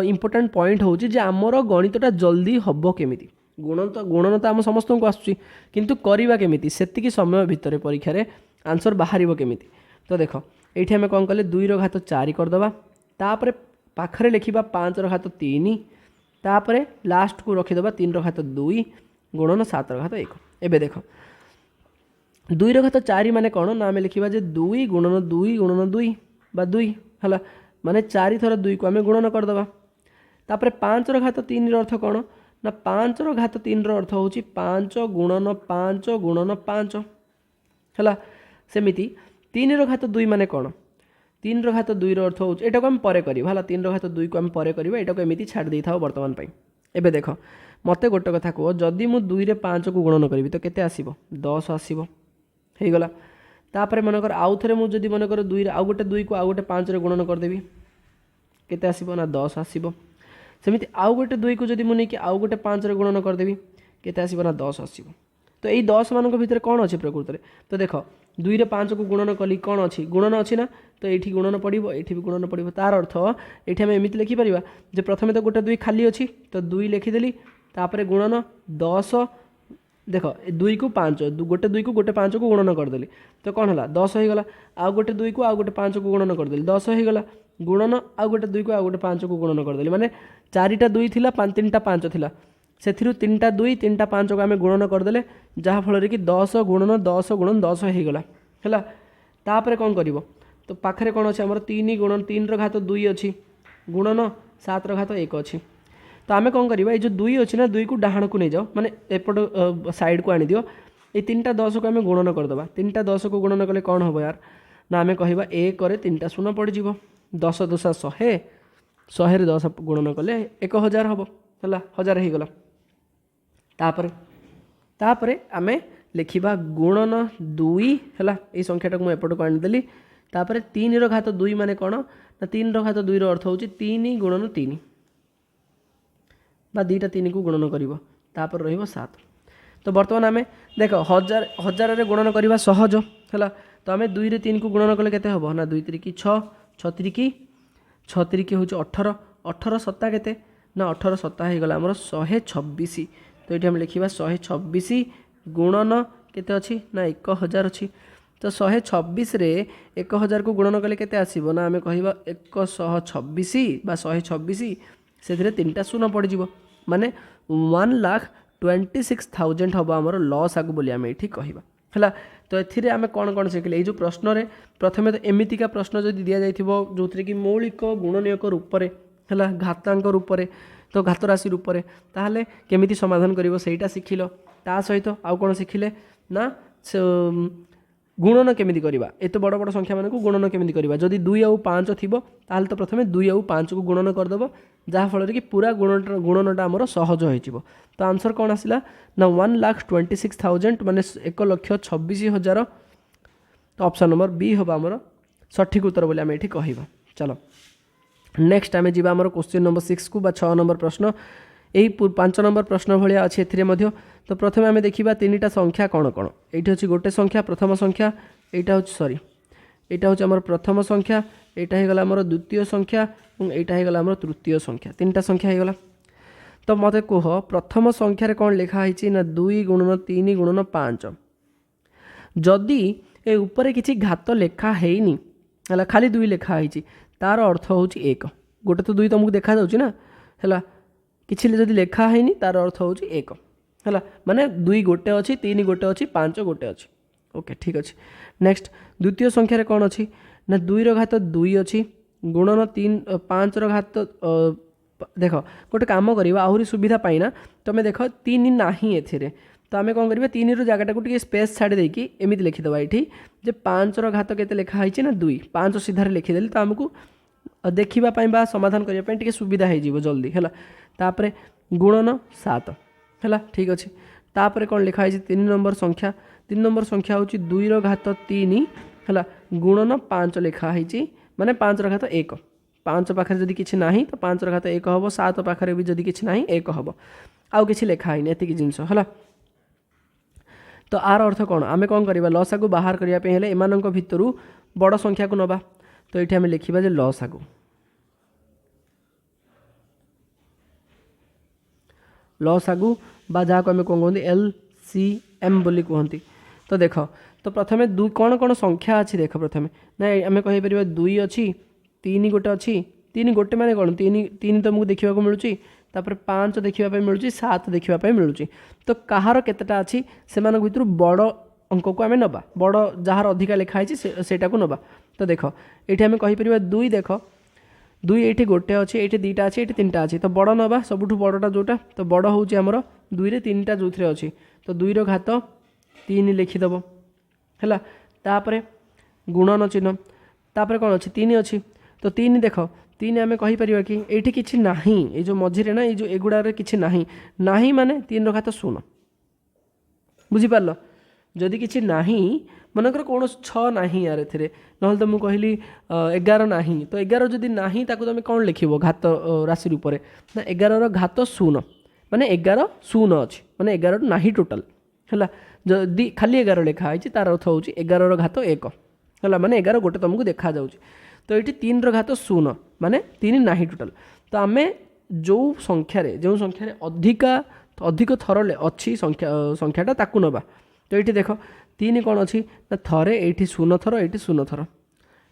इंपोर्टाट पॉइंट हूँ जे आमर गणितटा जल्दी हम केमी, गुणन तो आम समस्त को आसूँ, किंतु करवा केमी से समय भितर परीक्षा रे आंसर बाहर केमी। तो देख ये आम कौन कले 2 घात 4 करदे, तापर पाखरे लिखा 5 घात 3, तापर लास्ट को रखीदे 3 घात 2 गुणन 7 घात 1। एबे देख 2 घात 4 माने कौन ना, आम लिखा 2 गुणन 2 गुणन 2 बा 2 है, माने 4 थर 2 को आम गुणन करदे, तापर 5 ର घात 3 ର अर्थ कौन ना 5 ର घात 3 ର अर्थ हूँ 5 गुणन 5 गुणन 5 है सेमती 3 ର घात 2 माने कौन 3 ର घात 2 ର अर्थ हूँ यहाँ को आम पर है 3 ର घात 2 को आम पर करवा यहाँ को एमती छाड़ दे था बर्तमान एबे देख मत गोटे कथा कह जदि मु 2 रे 5 को गुणन करी तो केते आसीबो 10 आसीबो हे गला तापर मनकर आउ थे मुझे मनकर 2 रे आउ गोटे 2 को आउ गोटे 5 रे गुणन करदेवी केते आसीबो ना 10 आसीबो सेमिति आउ गोटे 2 को जदि मु नहीं कि आउ गोटे 5 रे गुणन करदेवी केते आसीबो ना 10 आसीबो तो यही 10 मान भीतर कौन अच्छी प्रकृत में तो देख 2 रे 5 को गुणन कली कौन अच्छी गुणन अच्छी ना तो ये गुणन पड़ो ये भी गुणन पड़ो तार अर्थ ये आम एमती लिखिपर जे प्रथम तो गोटे 2 खाली अच्छी तो 2 लिखिदेली तापर गुणन 10 देख 2 को 5 गोटे 2 को गोटे 5 को गुणन करदेली तो कौन है 10 हो गला आउ गोटे 2 को आउ गोटे 5 को गुणन करदेली 10 हो गला गुणन आउ गोटे 2 को आउ गोटे 5 को गुणन करदेली माने 4टा 2 थिला 3टा 5 थिला से 3टा 2 3टा 5 को आम गुणन करदेले जहाँ फल कि 10 गुणन 10 गुणन 10 हो गला है तापर कौन कर तो पाखे कौन अच्छे आम 3 गुणन 3 ର घात 2 अच्छी गुणन 7 ର घात 1 अच्छी तो आम कौन करवा ये जो 2 अच्छी ना 2 को डाहाण को नहीं जाओ माने एपट साइड को आनी दियो ये 3टा 10 को आम गुणन करदे 3टा 10 को गुणन कले कौन हम यार ना आम कह 1 रे 3टा शून्य पड़ज 10 2 100 100 रे 10 गुणन कले 1000 हम है 1000 हो गला तापर आम लिखा गुणन 2 है ये संख्याटा मुझे एपट को आनीदेली तापर 3 ର घात 2 माने कौन ना 3 ର घात 2 ର अर्थ हूँ 3 गुणन 3 बा 2टा 3 को गुणन कर रहा तो बर्तमान आम देख 1000 रे गुणन करवा सहज है तो आम 2 रे 3 को गुणन कले केते हम ना 2 3 6 6 3 हूँ 18 18 सत्ता केते ना 18 सत्ता हो गला आमर 126 तो ये आम लिखा 126 गुणन केते अच्छी ना 1000 अच्छी तो 126 रे 1000 को गुणन कले केते आसीबो ना आम कह 126 बा 126 से 3टा शून्य पड़ जाव माने 1,26,000 हम आम लॉस आगु बोली आम ये कहवा है तो ये आम कौन कौन शिखिले जो प्रश्न रे प्रथमे तो एमतीका प्रश्न जो दि जाइए जो थे कि मौलिक गुणनीयक रूप है घातांक रूप तो घात राशि रूप ताहले केमिति समाधान करिवो सेटा शिखिल ता सहित आउ कौन शिखिले ना गुणन केमिति करवा एत बड़ बड़ संख्या मानक गुणन केमिति करवा जदि 2 आउ 5 थिबो ताहले तो प्रथमे 2 आउ 5 को गुणन करदेव जहाँ फल कि पूरा गुणनटा आमर सहज हो तो आंसर कौन आसला ना 1,26,000 माने 1,26,000 तो ऑप्शन नंबर बी हम आमर सठिक उत्तर बोली आम ये कहवा चलो नेक्स्ट आम जी आम क्वेश्चन नंबर 6 को 6 नंबर प्रश्न यही 5 नंबर प्रश्न भाया अच्छे ए तो प्रथम आम देखा 3टा संख्या कौन कौन ये हूँ गोटे संख्या प्रथम संख्या यहाँ हूँ सॉरी यहाँ हूँ आम प्रथम संख्या यहाँ हो गला आम द्वितीय संख्या और यहाँ हो गला आम तृतीय संख्या 3टा संख्या हो गला तो मत कह प्रथम संख्यार कौन लिखाई ना 2 गुणन 3 गुणन 5 जदि ए उपरे किसी घात लेखा हैनी है खाली 2 लिखाई तार अर्थ हूँ 1 गोटे तो 2 तुमको देखा जाऊँ ना है किसी जदि लेखा हैनी तार अर्थ हूँ 1 है माने 2 गोटे अच्छी 3 गोटे अच्छी 5 गोटे अच्छी ओके ठीक अच्छे नेक्स्ट द्वितीय संख्यार कौन अच्छी ना 2 ର घात 2 अच्छी गुणन 3 5 ର घात देख गोटे कम करवा आहरी सुविधा पाइना तुम देख 3 नहीं एथिरे तो आम कौन करवा 3 जगटा को स्पेस छाड़ी देकी एमती लिखिदवा ये जे 5 ର घात केते लिखाई ना 2 5 सीधार लिखिदेली तो आमको देखापी बा समाधान करने सुविधा हो जल्दी है तापर गुणन 7 है ठीक अच्छे तापर कौन लिखाई 3 नंबर संख्या 3 नंबर संख्या हूँ 2 ର घात 3 है गुणन 5 लिखाई माने 5 ର घात 1 5 पाखे जदि किसी ना तो 5 ର घात 1 हम 7 पाखे भी जदि किसी ना 1 हम आउ कि लिखाई एति जिनस है तो आर अर्थ कौन आम कौन करवा लसागु बाहर करने एम भितर बड़ संख्या को नवा तो ये आम लिखा जे लसागु लसागु बा जहाँ को आम कौन कहते LCM बोली कहती तो देख तो प्रथमे कौन कौन संख्या अच्छी देख प्रथमे ना आम कहीपर 2 अच्छी 3 गोटे अच्छी 3 गोटे माने कौन 3 तुमको देखा मिलूँ तापर 5 देखा मिलूँ 7 देखा मिलूँ तो कहार केतेटा अच्छी से भर बड़ अंक को आम नवा बड़ जार अधिका लिखाई सेटा को नवा तो देख ये आम कहीपर 2 देख दुई ये गोटे अच्छे ये दुईटा अच्छे ये तीन अच्छी तो बड़ नवा सबुठ बड़टा जोटा तो बड़ हूँ आमर दुई रे तीन टा जो थे अच्छी तो दुई घात 3 लिखिदेव है तापर गुणन चिन्ह तापर कौन अच्छी 3 अच्छी तो 3 देख 3 आम कहीपर कि ये किसी ना ये जो मझे ना ये एगुड़ा किसी ना माने 3 घात 0 बुझीपार जदि किसी ना मनकर कौन 6 ना यार ए ना तो मुझे कहली 11 ना तो 11 जदि ना तुम कौन लिख घात राशि रूप ना 11 घात 0 माने 11 0 अच्छी माने 11 ना टोटाल है जदि खाली 11 लिखाई तार अर्थ हूँ 11 घात 1 है माने 11 गोटे तुमको देखा जाऊँगी तो ये 3 घात 0 माने 3 ना टोटाल तो आम जो संख्यार अधिक थर अच्छी संख्याटा ताकू नवा तो ये देख 3 कौन अच्छी ना थरे ये 0 थर ये 0 थर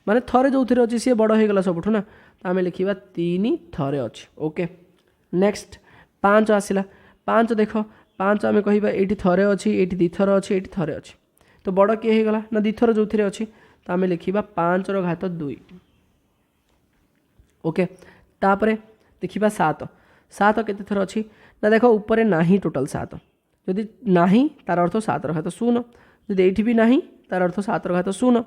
माने थरे जो थे अच्छी सी बड़ हो गला सबुठ ना तो आम लिखा 3 थरे अच्छी ओके नेक्स्ट 5 आसला 5 देख 5 आम कह ये थरे अच्छी ये 2 थर अच्छी ये थरे अच्छी तो बड़ किए हो गला ना 2 थर जो थे अच्छी तो आम लिखा 5 घात 2 ओके तापर देखा 7 केते थर अच्छी ना देख ऊपर ना टोटाल 7 जदि ना तार अर्थ 7 घात 0 जदि ये भी ना तार अर्थ 7 घात 0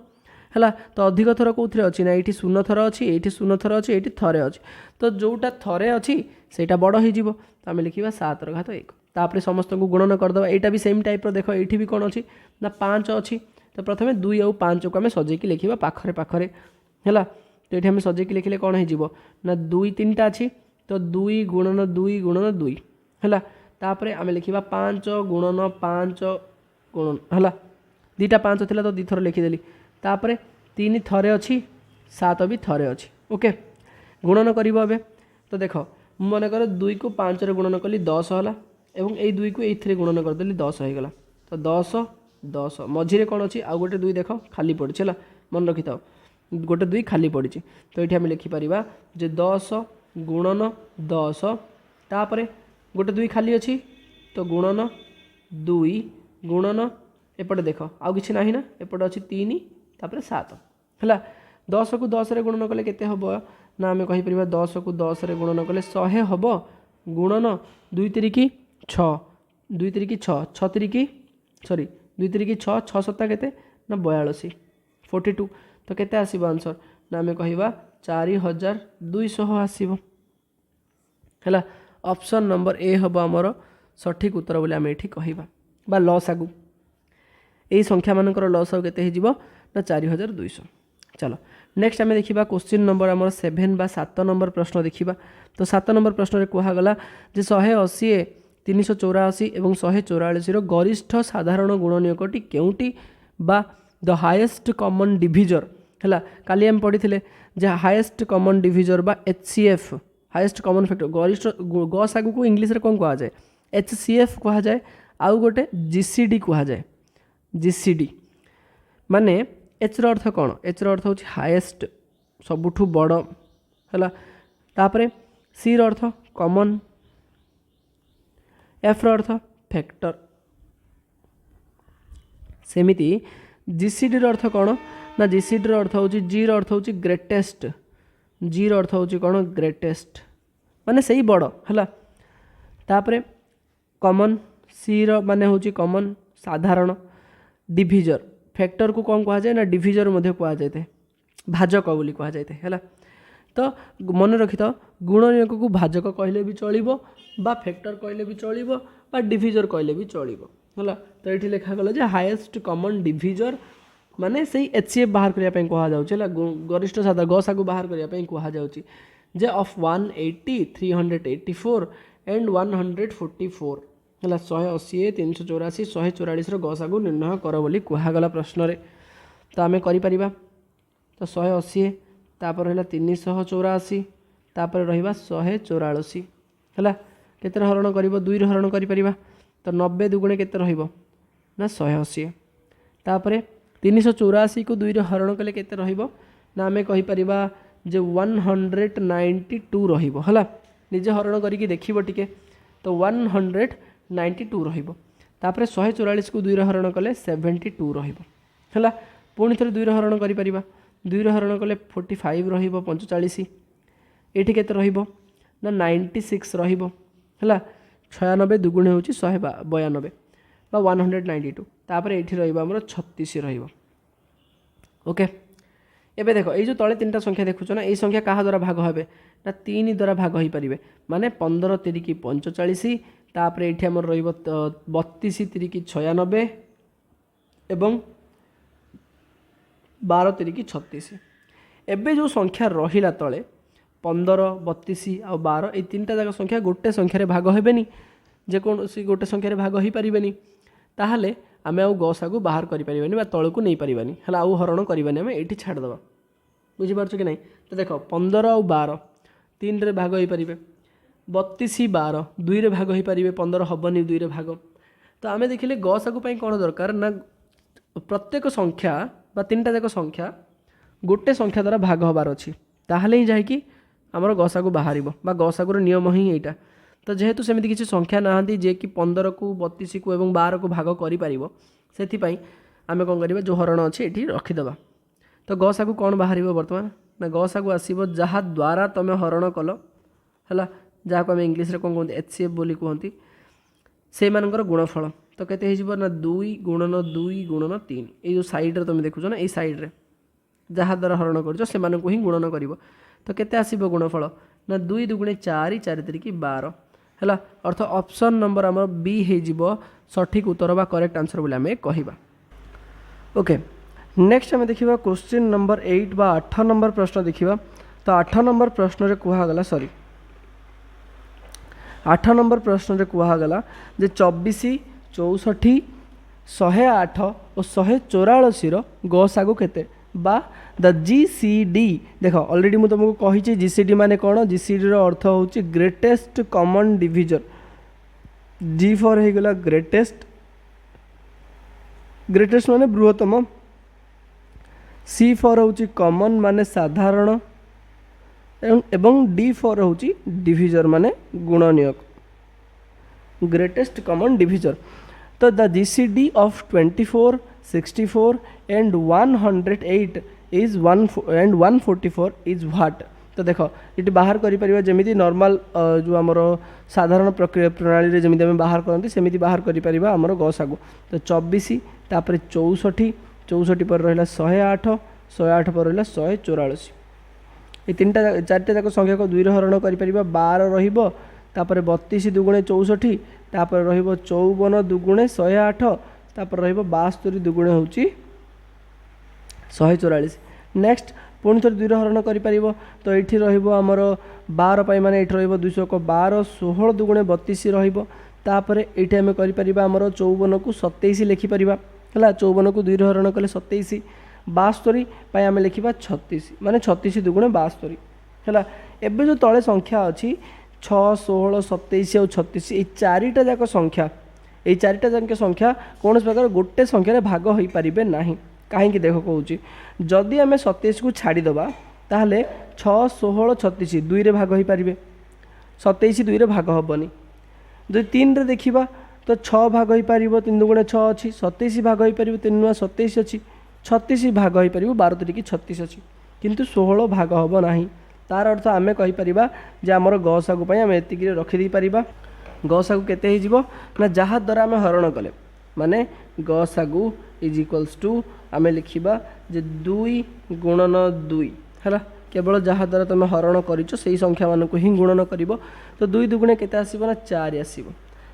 है तो अधिक थर कौन अच्छी ना ये 0 थर अच्छी ये 0 थर अच्छी ये थरे अच्छी तो जोटा थरे अच्छी सेटा बड़ हो तो आम लिखा 7 घात 1 तापर समस्त को गुणन करदे यहाँ भी सेम टाइप देख ये भी कौन अच्छी ना 5 अच्छी तो प्रथम 2 और 5 को आम सजेकी लिखा पाखरे पाखरे है तो ये आम सजेकी लिखिले कौन हो ना 2 3टा अच्छी तो 2 गुणन 2 है तापर आम लिखा 5 गुणन 5 गुणन है 2टा 5 थी तो 2 थर लिखिदेली तापर 3 थरे अच्छी 7 भी थरे अच्छी ओके गुणन कर तो देख मनकर 2 को 5 रे गुणन कली 10 है और ये 2 को ये गुणन करदेली 10 हो गला तो 10 10 मझे कौन अच्छी आउ गोटे 2 देख खाली पड़ी है मन रखी था गोटे 2 खाली पड़ी तो ये आम लिखिपर जे 10 गुणन 10 तापर गोटे 2 खाली अच्छी तो गुणन 2 गुणन एपटे देख आउ कि ना ना एपटे अच्छी 3 तापर 7 है 10 को 10 रे गुणन कले केते हम ना आम कहीपर 10 को 10 रे गुणन कले 100 हम गुणन 2 3 6 2 3 6 6 3 सॉरी 2 3 6 6 7 केते ना 42 42 तो केते आसीबो आंसर ना आम कहिबा 4200 आसीबो है ऑप्शन नंबर ए हम आमर सठिक उत्तर बोली आम ये कहवा बा लसागु यही संख्या मानकर लसागु केते हो ना 4200 चलो नेक्स्ट आम देखा क्वेश्चन नंबर आमर 7 बा 7 नंबर प्रश्न देखा तो 7 नंबर प्रश्न में कहगला जे 180 384 और 144 गरिष्ठ साधारण गुणनीयकटी केउटी बा द हाईएस्ट कॉमन डिविजर है काली आम पढ़ी जे हाईएस्ट कॉमन डिविजर बा HCF हाईएस्ट कॉमन फैक्टर गरिष्ठ गसागु को इंग्लिश रे कौन कह जाए HCF कह जाए आउ गोटे GCD कह जाए GCD माने एच अर्थ कौन एच अर्थ हूँ हाईएस्ट सबुठु बड़ है तापर सी अर्थ कॉमन एफ अर्थ फैक्टर सेमिति GCD अर्थ कौन ना GCD अर्थ हूँ जी अर्थ हूँ ग्रेटेस्ट जी अर्थ हूँ कौन ग्रेटेस्ट माने सही बड़ है तापर कॉमन सी माने हूँ कॉमन साधारण डिविजर फैक्टर को कौन कह जाए ना डिविजर मध्य कह जाए भाजक बोली कह जाए है तो मन रखी था गुणनीयक को भाजक कहले भी चलो बा फैक्टर कहले भी चलो बा डिविजर कहले भी चलो है तो ये लिखागला जे हाईएस्ट कॉमन डिविजर माने सही HCF बाहर करने कह जाए गरिष्ठ साधारण गसागु बाहर करने कह जाए जे ऑफ 180 384 एंड 144 है 180 384 144 गसागु निर्णय कर बोली कहगला प्रश्न तो आम कर तो 180 तापर है 384 तापर रहा 144 है केते हरण कर 2 हरण कर तो 90 दुगुणे केते रहिबो ना 180 तापर 384 को 2 हरण कले केते रहिबो ना आम कहीपर जे 192 रहिबो है निजे हरण करके देखिबो टिके तो 192 रहिबो तापर 144 को 2 हरण कले 72 रहिबो है पुणी थे 2 हरण कर 2 हरण कले 45 रहिबो 45 एठी केते रहिबो ना 96 रहिबो हला 96 दुगुणे होची 192 बा 192 तापर एठी रहिबो हमरो 36 रहिबो ओके। एबे देखो ये जो तले तीनटा संख्या देखुछ ना ये संख्या कहा द्वारा भाग हेबे ना 3 द्वारा भाग होई परिबे माने 15 3 की 45 तापर एठी हमर रहिबो 32 3 की 96 एवं 12 3 की 36 एबे जो संख्या रहिला तले 15 32 आ 12 ये तीनटा जाक संख्या गोटे संख्यारे भाग हेबेनी जे कोनोसी गोटे संख्यारे भाग होई परिबेनी ताहले आमे आउ गसागु बाहर करि परिबानी बा तळकु नै परिबानी हला आउ हरण करिबानी आमे एठी छाड़ दबा बुझि पारछु कि नै। तो देखो 15 आउ 12 3 रे भाग होई परिबे 32 12 2 रे भाग होई परिबे 15 हबनी 2 रे भाग। तो आमे देखिले गसागु पई कोन दरकार ना प्रत्येक संख्या बा तीनटा जाक संख्या गोटे संख्या द्वारा भाग हबार अछि ताहले ही जाय कि हमर गसागु बाहरिबो बा गसागुर नियम ही एटा। तो जेहेतु सेमिति किसी संख्या नाहांती जे कि 15 को 32 को एवं 12 को भाग करि परिबो सेति पई आमे कोन करिबा जो हरण अछि एठी रखि दबा। तो गसागु कोन बाहरिबो वर्तमान ना गसागु आसीबो जहा द्वारा तमे हरण कलो हला जहा को हम इंग्लिश रे कोन कहंती एचसीएफ बोली कहंती से मानकर गुणफल। तो केते हिजिबो ना 2 गुणन 3 ए जो साइड रे तमे देखुछो ना ए साइड रे जहा द्वारा हरण करछो से मानको ही गुणन करिवो। तो केते आसीबो गुणफल ना 2 दुगुणे 4 4 3 की 12 हला अर्थ ऑप्शन नंबर हमर बी हे जिवो सठिक उत्तर बा करेक्ट आंसर बोले हमें कहिबा ओके। नेक्स्ट हमें देखिबा क्वेश्चन नंबर 8 बा 8 नंबर प्रश्न देखिबा। तो 8 नंबर प्रश्न रे कुहा गला सॉरी 8 नंबर प्रश्न रे कुहा गला जे 24 64 108 और 144 रो गसागु केते बा द जीसीडी देख ऑलरेडी मु तुमको कही जीसीडी माने कौन जीसीडी रो अर्थ होची ग्रेटेस्ट कॉमन डिविजन जी फॉर हे गला ग्रेटेस्ट ग्रेटेस्ट माने बृहत्तम सी फॉर होची कॉमन माने साधारण एवं डी फॉर होची डिविजर माने गुणनीयक ग्रेटेस्ट कॉमन डिविजर। तो the GCD of 24 64 and 108 is 144 is what। तो देख ये बाहर करि जमी नॉर्मल जो आमर साधारण प्रक्रिया प्रणाली रे जमी बाहर करती सेमती बाहर करि आमर गसागु। तो 24 तापर 64 64 पर रहा 108 108 पर रहा 144 ये तीनटा चारिटा जाक संख्या को 2 रे हरण करि 12 रहिबो तापर 32 दुगुणे 64 तापर रहिबो 54 दुगुणे 108 तापर रहिबो 72 दुगुणे होची 144। नेक्स्ट पुणी थोड़ी 2 रे हरण करि परिबो। तो एठी रहिबो हमर 12 पाई माने एठी रहिबो 212 16 दुगुणे 32 रहिबो तापर एठी हम करि परिबा हमर 54 को 27 लिखि परिबा हला 54 को 2 रे हरण कले 27 72 पाई हम लिखिबा 36 माने 36 दुगुणे 72 हला। एबे जो तळे संख्या अछि 6 16 27 और 36 ए चारिटा जाक संख्या ये चारिटा जाक संख्या कौन प्रकार गोटे संख्यार भाग हो पारे ना कहीं देख कौच जदि आम 27 को छाड़ीदबा ताहले 6 16 36 2 रे भाग हो पारे 27 2 रे भाग हेनी जो 3 रे देखा तो 6 भाग हो पार 3 दुगुणे 6 अच्छी 27 भाग हो पार 3 नुआ 27 अच्छी 36 भाग हो पार 12 3 की 36 अच्छी किंतु 16 भाग हम ना तार अर्थ आम कहीपर जे आमर गसागु आम एतिक रखिदे पार गसागु केते हो ना जहाँ द्वारा आम हरण कले माने गसागु इज इक्वल्स टू आम लिखा जे 2 गुणन 2 है केवल जहाँ द्वारा तुम हरण कर संख्या मानक ही गुणन कर तो 2 दुगुणे केते आसीबो ना 4 आसीबो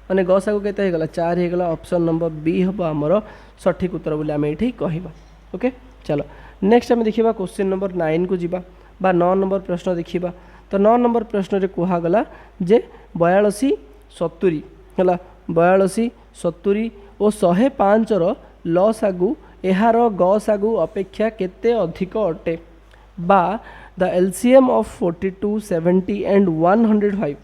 माने गसागु केते हेगला 4 हेगला ऑप्शन नंबर बी हम आमर सठिक उत्तर बोली आम ये कहवा ओके। चलो नेक्स्ट आम देखा क्वेश्चन नंबर 9 को जीवा बा 9 नंबर प्रश्न देखा। तो 9 नंबर प्रश्न रे कहगला जे 42 70 है 42 70 और 105 लसागु एहार गसागु अपेक्षा केते अधिक अटे बा the LCM of 42 70 and 105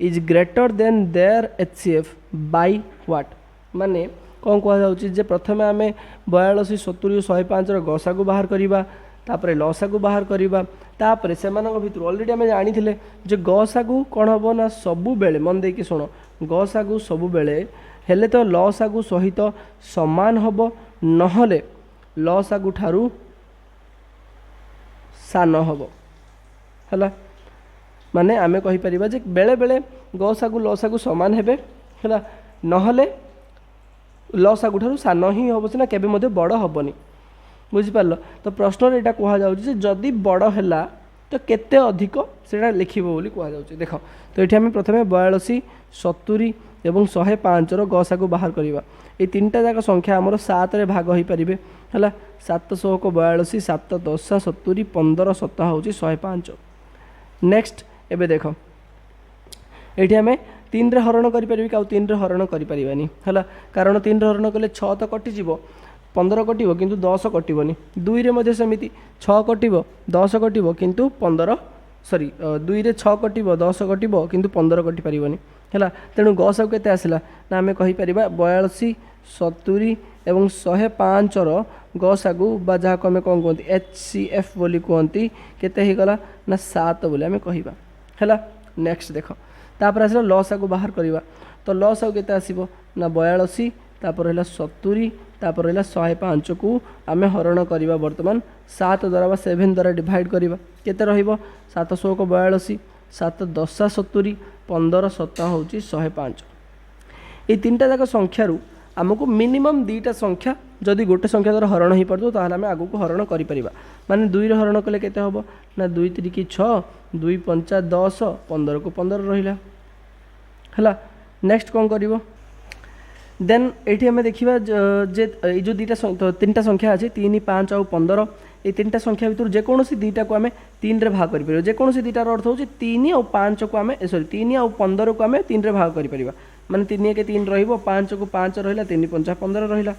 is greater than their HCF by what माने कौन कहुचे प्रथम आम 42 70 105 गसागु बाहर करवा तापर लसागु बाहर करवा तापर से भितर ऑलरेडी आम जानी जे गसागु कौन हम ना सबु बेले मन देकी शुण गसागु सबु बेले हेले तो लसागु सहित समान हम नहले लसागु ठारू सान हम है माने आमे कहि परिबा जे बेले बेले गसागु लसागु समान हेबे हैला नहले लसागु ठारू सान ही हबो सिना केबे मध्ये बड़ हबनी बुझि पारलो। तो प्रश्न रे एटा कुहा जाउची जे जदी बड़ हैला तो केते अधिक सेटा लिखिबो बोली कुहा जाउची। देखो तो एठी आमे प्रथमे 42 70 एवं 105 रो गसागु बाहर करिबा। ए तीनटा जाक संख्या हमर 7 रे भाग होई परिबे हैला 700 को 42 7 10 70 15 7 होउची 105। नेक्स्ट एबे देखो एठी आमे 3 रे हरण करि परिबी का 3 रे हरण करि परिबानी हैला कारण 3 रे हरण कले 6 तो कटि जीवो 15 कटिबो किंतु 10 कटिबोनी 2 रे मध्ये समिति 6 कटिबो 10 कटिबो किंतु 15 सॉरी 2 रे 6 कटिबो 10 कटिबो किंतु 15 कटि परिबोनी हैला। तेणु गसागु केते आसिला ना आमे कहि परिबा 42 70 एवं 105 रो गसागु बा जहा को आमे कोन कहंती HCF बोली कहंती केते हे गला ना 7 बोली आमे कहिबा हैला। नेक्स्ट देखो तापर आसिला लसागु बाहर करिबा तो लसागु केते आसीबो ना 42 तापर हैला 70 तापर हैला 105 को आमे हरण करिबा वर्तमान 7 द्वारा बा 7 द्वारा डिवाइड करिबा केते रहिबो 700 को 42 7 10 70 15 7 होउची 105। ए तीनटा जाक संख्या रु आमको मिनिमम दीटा संख्या जदि गोटे संख्या द्वारा हरण हो पारतो ताहले आमे आगु को हरण करि परिबा माने 2 रे हरण कले केते हबो ना 2 3 की 6 2 5 10 15 को 15 रहिला हैला। नेक्स्ट कोन करिवो देन एठी हमें देखिबा जे ए जो दीटा तीनटा संख्या अछि 3 5 और 15 ए तीनटा संख्या भितर जे कोनोसी दीटा को हमें 3 रे भाग करि परिबो जे कोनोसी दीटा रो अर्थ होची 3 और 5 को हमें सॉरी 3 और 15 को हमें 3 रे भाग करि परिबा माने 3 के 3 रहिबो 5 को 5 रहिला 3 5 15 रहिला।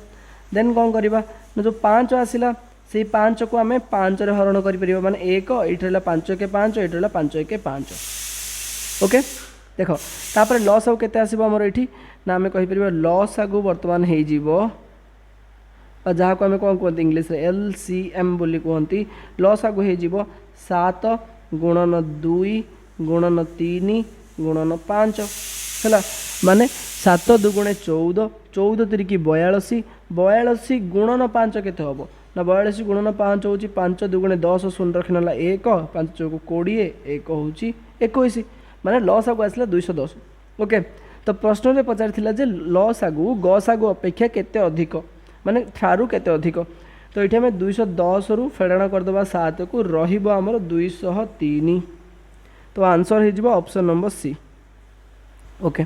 देन कोन करिबा जो 5 आसिला से 5 को हमें 5 रे हरण करि परिबा माने 1 एठ रहला 5 के 5 एठ रहला 5 के 5 ओके। देखो तापर लॉस आउ केते आसीबो हमर एठी ना हमें कहि परिबा लॉस आगु वर्तमान हे जीवो जहाँ को आम कौन कहते इंग्लीश रे LCM बोली कहती लॉस आगु हे जीवो 7 गुणन 2 गुणन 3 गुणन 5 है माने 7 दुगुणे 14 14 3 की 42 42 गुणन 5 केते हबो ना 42 गुणन 5 होची 5 दुगुणे 10 शून्य रखना 1 5 चौको 20 1 होची 21 माने लॉस आगु आसला 210 ओके। तो प्रश्न रे पचार थिला जे लॉस आगु गस आगु अपेक्षा केते अधिक माने ठारू केते अधिक तो ये आम 210 रु फेड़ाण करदे 7 को रहिबो हमर 203 तो आंसर हो ऑप्शन नंबर सी ओके।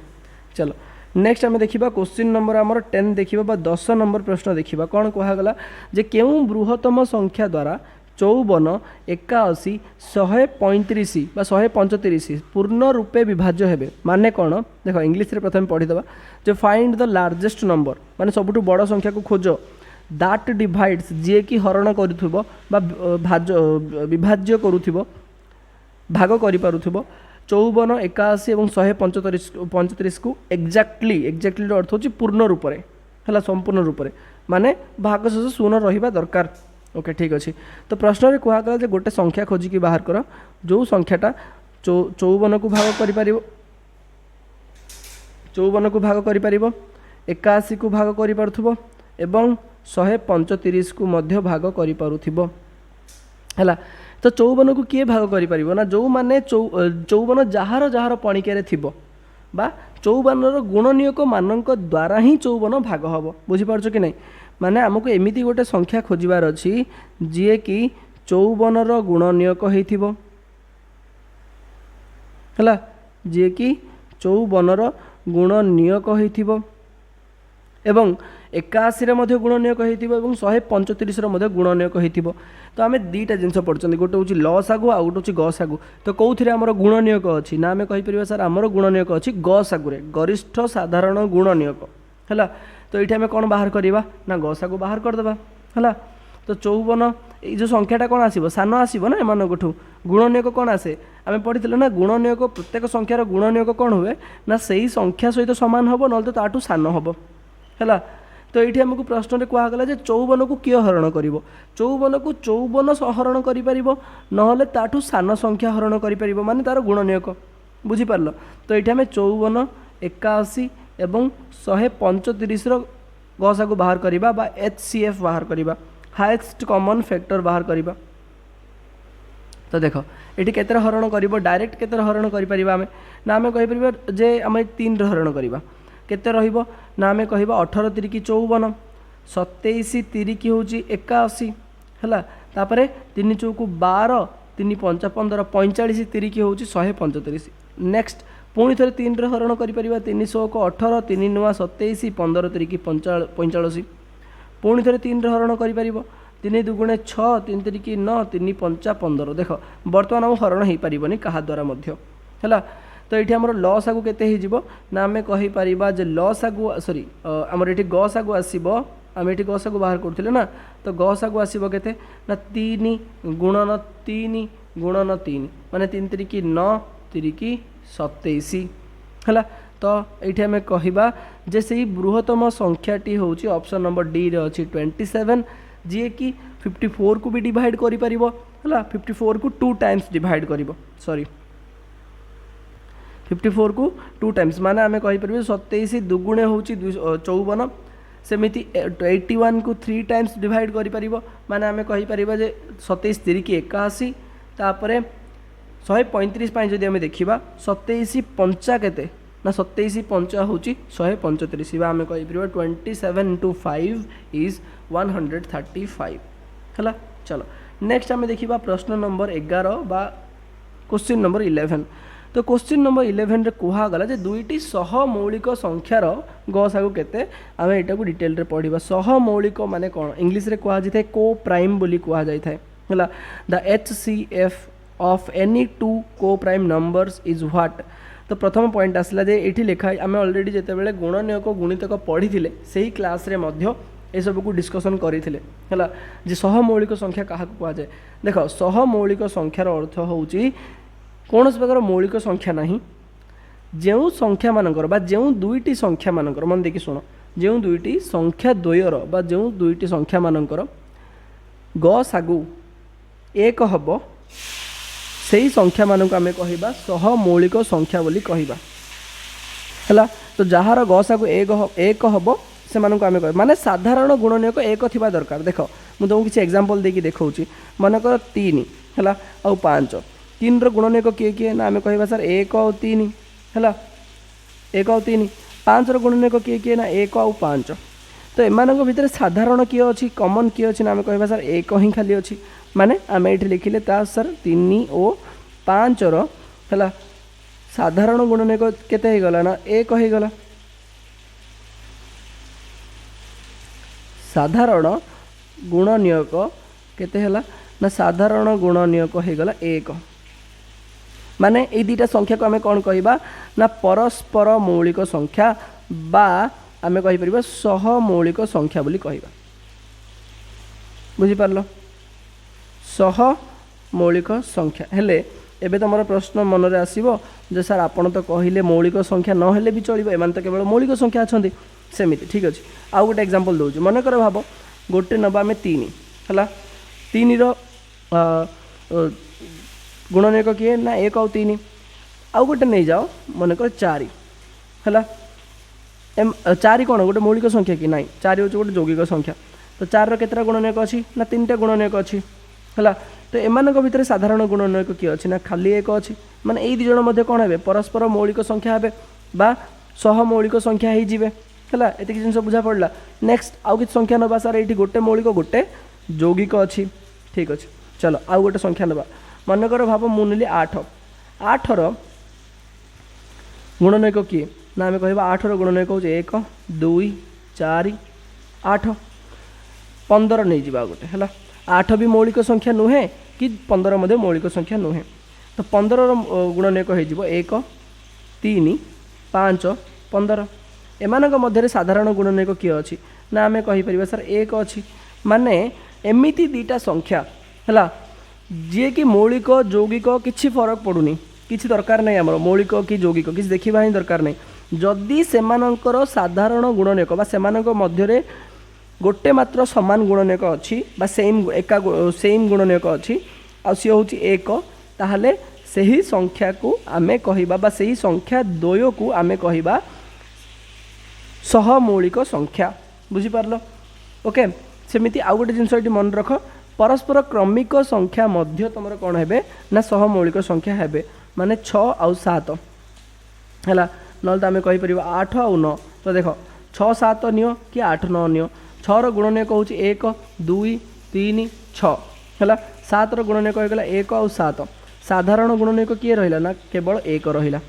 चलो नेक्स्ट आम देखा क्वेश्चन नंबर आमर 10 देखा 10 नंबर प्रश्न देखा कौन कहगला जे केउ बृहत्तम संख्या द्वारा 54 81 135 बा 135 पूर्ण रूपे विभाज्य हेबे माने कौन देख इंग्लिश रे प्रथम पढ़ीदबा जो फाइंड द लार्जेस्ट नंबर माने सबुठु बड़ संख्या को खोज दैट डिवाइड्स जे कि हरण करूथबो बा विभाज्य करूथबो भाग करि पारुथबो 54 81 एवं 135 को एक्जाक्टली अर्थ होची पूर्ण रूप रे हला संपूर्ण रूप रे माने भाग शेष शून्य रहिबा दरकार ओके ठीक अच्छे। तो प्रश्न रे कहा गला जे गोटे संख्या खोजिकी बाहर कर जो संख्याटा 54 को भाग करि पारिबो 54 को भाग करि पारिबो 81 को भाग करि पारुथबो एवं 135 को मध्य भाग करि पारुथबो हला। तो 54 को किए भाग करि पारिबो ना जो माने 54 जहार जहार पणिके थिबो बा 54 रो गुणनीयक मानक द्वारा ही 54 भाग हबो बुझी पारछो कि नहीं माने हमको एमिति गोटे संख्या खोजिबार अछि जे कि 54 रो गुणनीयक हेथिबो हला जे कि 54 रो गुणनीयक हेथिबो एवं 81 रे मध्ये गुणनीयक हेथिबो एवं 135 रे मध्ये गुणनीयक हेथिबो। तो आमे दीटा जिंस पढचंदी गोटे होची लॉस आगु आ गोटे होची गस आगु तो कोउथिरे हमर गुणनीयक अछि ना आमे कहि परिबा सर हमर गुणनीयक अछि गस आगु रे गरिष्ठ साधारण गुणनीयक हला। तो ये आम कौन बाहर करवा ना गसा को बाहर करदे है। तो 54 ये जो संख्याटा कौन आसो सान आसो ना एम गुणनीयक कौन आसे आम पढ़ी ना गुणनीयक प्रत्येक संख्यार गुणनीयक कौन हुए ना से ही संख्या सहित सामान हम ना तो ताठू सान हम है। तो ये आमको प्रश्न में कहगला 54 को किए हरण कर 54 को 54 हरण कर ताठू सान संख्या हरण कर माने तार गुणनीयक बुझीपार। तो ये आम 54 81 एवं 135 गसा को बाहर करिबा बा HCF बाहर करिबा हाईएस्ट कॉमन फैक्टर बाहर करिबा तो देख ये केतर हरण कर डायरेक्ट केतर हरण कर आम कहीपर जे आम 3 हरण करवा केते रहिबो ना आम कह 18 तिरिकी 54 27 तिरिकी हूँ 81 है तापर 3 चौकु 12 3 5 15 45 तिरिकी हूँ 175 नेक्स्ट पुणी थे 3 हरण कर 300 को 18 3 नुआ 27 15 तिरिकी 45 पुणी थे 3 हरण कर 3 दुगुणे 6 3 तिरिकी 9 3 5 15 देख बर्तमान आम हरण हो पारनी क्या द्वारा है तो ये आमर लस आगु केते ना आम कहीपर जे लस आगु सॉरी आमर ये गस आगु आसब आम ये गस आगु बाहर करुले ना तो गस आगु आसब केते ना 3 गुणन 3 गुणन 3 माने 3 तिरिकी 9 तिरिकी 27 है तो ये आम कह जे से बृहत्तम संख्याटी हूँ ऑप्शन नंबर डी रे अच्छी 27 जी कि 54 को भी डिवाइड करि परिबो हला 54 को 2 टाइम्स डिवाइड करिबो सॉरी 54 को 2 टाइम्स माने आमे कहि परबे 27 दुगुणे होची 54 सेमिति 81 को 3 टाइम्स डिवाइड करि परिबो माने आमे कहि परिबा जे 27 तिरिकी 81 तापरे 135 पाई जदि आमे देखिबा 27 पंचा केते ना 27 पंचा होची 135 आमे कहि परिबा 27 into 5 इज 135 है चलो नेक्स्ट आम देखा प्रश्न नंबर 11 बा क्वेश्चन नंबर 11 तो क्वेश्चन नंबर 11 रे कहगला जे दुईटी सहमौलिक संख्यार गसागु केते आम एटा को डिटेल रे पढ़िबा सहमौलिक माने कोन इंग्लिश रे कहा जाय को प्राइम बोली कहा जाय थाए हला the HCF of any two coprime numbers is what तो प्रथम पॉइंट आसला जे एठी लिखा आम ऑलरेडी जेते बेले गुणनयक गुणितक पढ़ी थिले सेही क्लास रे मध्य ए सब को डिस्कसन करथिले हला जे सहमौलिक संख्या काहा को कहा जाय देखो सहमौलिक संख्यार अर्थ होउची कौन प्रकार मौलिक संख्या नहीं जो संख्या मानकर बा जो दुईटी संख्या मानकर मन देखि सुनो जो दुईटी संख्या द्वयर बा जो दुईटी संख्या मानकर गसागु एक हब सेही संख्या मानक आमे कहिबा सहमौलिक संख्या बोली कहिबा हला तो जहार गसागु एक हब से मानक आमे कह माने साधारण गुणनयक एक थिबा दरकार देख मु तुमको किसी एग्जांपल देकी देखौची मनकर 3 हला आ 5 3 रो गुणनयक किए किए ना आमे कहबा सर 1 और 3 हला 1 और 3 5 रो गुणनयक किए किए ना 1 और 5 तो एमानक भितर साधारण किए अछि कॉमन किए अछि ना आमे कहबा सर 1 ही खाली अछि माने आमे एठी लिखिले ता सर 3 और 5 रो हला साधारण गुणनयक केते हे गला ना 1 हे गला साधारण गुणनयक केते हला ना साधारण गुणनयक हो गला 1 माने ए दुटा संख्या को आमे कोन कहबा ना परस्पर मौलिक संख्या बा आमे कहि परिबा सहमौलिक संख्या बोली कहबा बुझि पारलो सहमौलिक संख्या हेले एबे तमरो प्रश्न मन रे आसीबो जे सर आपण तो कहिले मौलिक संख्या न हेले भी चलिबो एमान तो केवल मौलिक संख्या अछंती सेमिति ठीक अछि आ गोटे एग्जांपल दउछु मन कर भाबो गोटे नबा में 3 हला 3 रो गुणनयक किए ना 1 और 3 आ गोटे नहीं जाओ मन कर 4 हला 4 कोन गोटे मौलिक संख्या कि नहीं 4 होछ गोटे यौगिक संख्या तो 4 रो केतरा गुणनयक अछि ना 3टा गुणनयक अछि हला तो एमानक भितर साधारण गुणनयक कि अछि ना खाली 1 अछि माने एई दुजण मध्ये कोन हेबे परस्पर मौलिक संख्या हेबे बा सहमौलिक संख्या ही जिवे हला एति कि जिंस बुझा पड़ला नेक्स्ट आउ किछ संख्या नबा सर एठी गोटे मौलिक गोटे यौगिक अछि ठीक अछि चलो आउ गोटे संख्या नबा मन कर भाव मु नेली 8 8 रो गुणनयक कि ना आमे कहबा 8 रो गुणनयक हो 1 2 4 8 15 नहीं जिबा गोटे हला 8 भी मौलिक संख्या नुहे कि 15 मध्ये मौलिक संख्या नुहे तो 15 रो गुणनयक हो जिवो 1 3 5 15 एमानक मध्य साधारण गुणनयक किए अछि ना आमे कहि परिबा सर 1 अछि माने एमिति दीटा संख्या हला जे कि मौलिक यौगिक किछि फरक पड़ुनी किछि दरकार नै हमर मौलिक कि यौगिक किछि देखिबा ही दरकार नै जदि सेमानकर साधारण गुणनयक बा सेमानक मध्य रे गोटे मात्र समान गुणनयक अछि बा सेम गुणनयक अछि आ सी होछि 1 ताहाले सही संख्या को आमे कहिबा बा सही संख्या द्वय को आमे कहिबा सहमौलिक संख्या बुझी पारलो ओके सेमिति आउ गोटे जिनस मन रख परस्पर क्रमिक संख्या मध्य तुम कौन है ना सहमौलिक संख्या है माने 6 आउ 7 है ना तो आम कहीपर 8 आउ 9 तो देख 6 7 नियो कि 8 9 नियो 6 गुणनीय हूँ 1 2 3 6 है 7 गुणनीय होगा 1 आउ 7 साधारण गुणनीय किए रहा ना केवल 1 रहा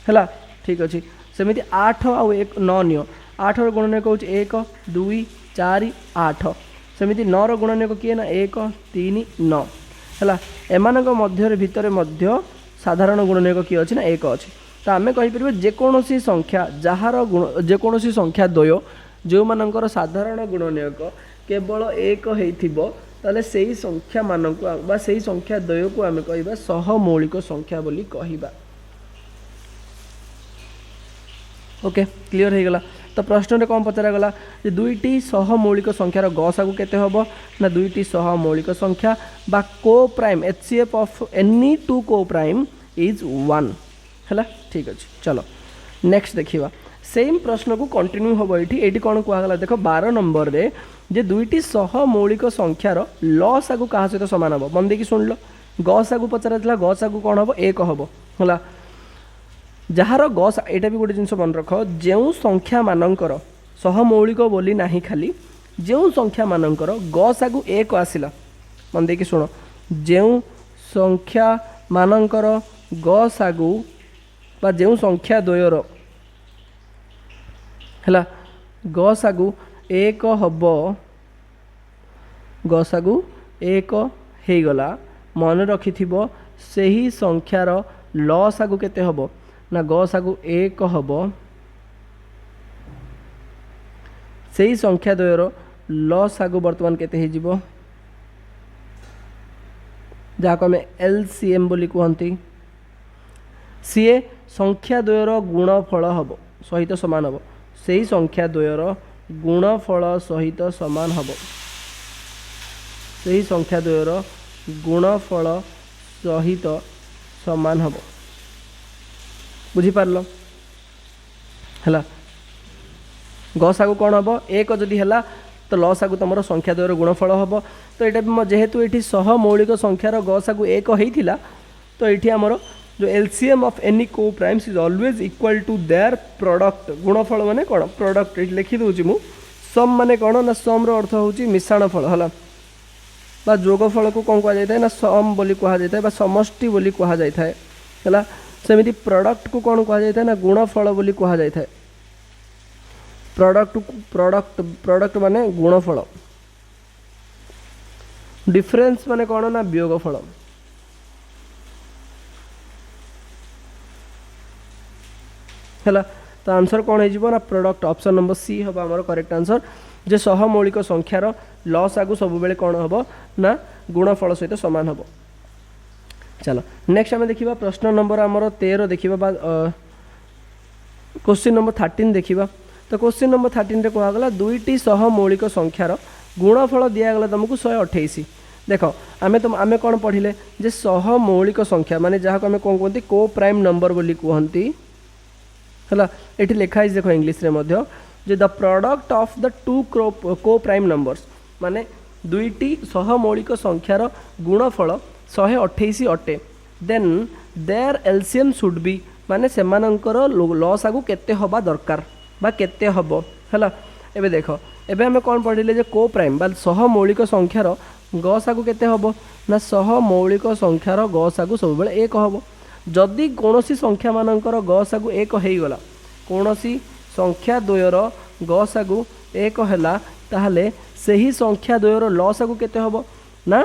है ठीक अच्छे सेमती 8 आउ 1 9 नियो 8 गुणनीय हूँ 1 2 4 8 सेमती 9 गुणनीय किए ना 1 3 9 है एमान भितर मध्य साधारण गुणनीय किए अच्छे ना 1 अच्छे तो आम कहीपर जेकोसी संख्या जार गुण जेकोसी संख्या द्वय जो मानकर साधारण गुणनीयक केवल 1 होता से संख्या मानक से संख्या द्वय को आम कह सहमौलिक संख्या बोली कहवा। ओके क्लीयर हो गला। तो प्रश्न कौन पचरागला दुईटी सहमौलिक संख्यार गसागु केते हबो ना दुईटी सहमौलिक संख्या बा को prime HCF of any two को प्राइम इज 1 है ठीक अच्छे। चलो नेक्स्ट देखिए सेम प्रश्न को कंटिन्यू हम ये कौन कहला देख 12 नंबर रे जे दुईटी सहमौलिक संख्यार लसागु क्या सहित सामान हम मन देखिए शुण लो गसागु पचरा गसागु कौन हम 1 हम है जार गस यहाँ भी गोटे जिन मन रख जो संख्या मानकर सहमौलिक बोली नहीं खाली जो संख्या मानकर गसागु 1 आसला मन देखिए शुण जो संख्या मानकर गसागु बा जो संख्या द्वयर है गसागु 1 हब गसागु 1 हो गला मन रखि से ही संख्यार लसागु केते हब ना गसागु 1 हब से ही संख्या द्वयर लसागु बर्तमान केते हो जिवो जहाँ आम LCM बोली कहती सीए संख्या द्वयर गुणफल हम सहित सामान हम से ही संख्या द्वयर गुणफल सहित सामान हम से ही संख्या द्वयर गुणफल सहित सामान हम बुझीपार है गसागु कौन हम 1 जदि है तो लसागु तुम संख्या द्वयर गुणफल हम तो यहाँ जेहेतु ये सहमौलिक संख्यार गसागु 1 होता तो ये आमर जो LCM of any coprimes is always equal to their product गुणफल माने कौन प्रोडक्ट ये लिखी दूची मु सम माने कौन ना सम रो अर्थ होची मिश्रण फल है बा जोगफल को कौन कह जाए ना सम बोली कह जाए बा समष्टि बोली कह जाए है सेमिति प्रोडक्ट को कौन कह जाए ना गुणफल बोली कह जाए प्रोडक्ट प्रोडक्ट प्रोडक्ट माने गुणफल डिफरेंस माने कौन ना वियोगफल है तो आंसर कौन हो ना प्रोडक्ट ऑप्शन नंबर सी हम आम करेक्ट आंसर जे सहमौलिक संख्यार लसागु सब बेले कौन हम ना गुणफल सहित सामान हम। चलो नेक्स्ट आम देखा प्रश्न नंबर आमर 13 देखा क्वेश्चन नंबर 13 देखा तो क्वेश्चन नंबर 13 रे कहगला दुईटी सहमौलिक संख्यार गुणफल दिगला तुमको 128 देख आमे तुम आमे कौन पढ़िले जे सहमौलिक संख्या माने जहाँ को आम कौन कहते को प्राइम नंबर बोली कहती है ये लिखाई देख इंग्लीश रे मध्य जे the product of the two coprime numbers माने दुईटी सहमौलिक संख्यार गुणफल 128 अटे then their LCM should be माने सेमानंकर लसागु केते हबा दरकार बा केते हबो है एबे देख एबे हमें कौन पढ़िले जे को प्राइम बा सहमौलिक संख्यार गसागु केते हबो ना सहमौलिक संख्यार गसागु सब बेले 1 हबो जदि कौनसी संख्या मानकर गसागु 1 हो गला कौनसी संख्या द्वयर गसागु 1 है ताहले से ही संख्या द्वयर लसागु केते हबो ना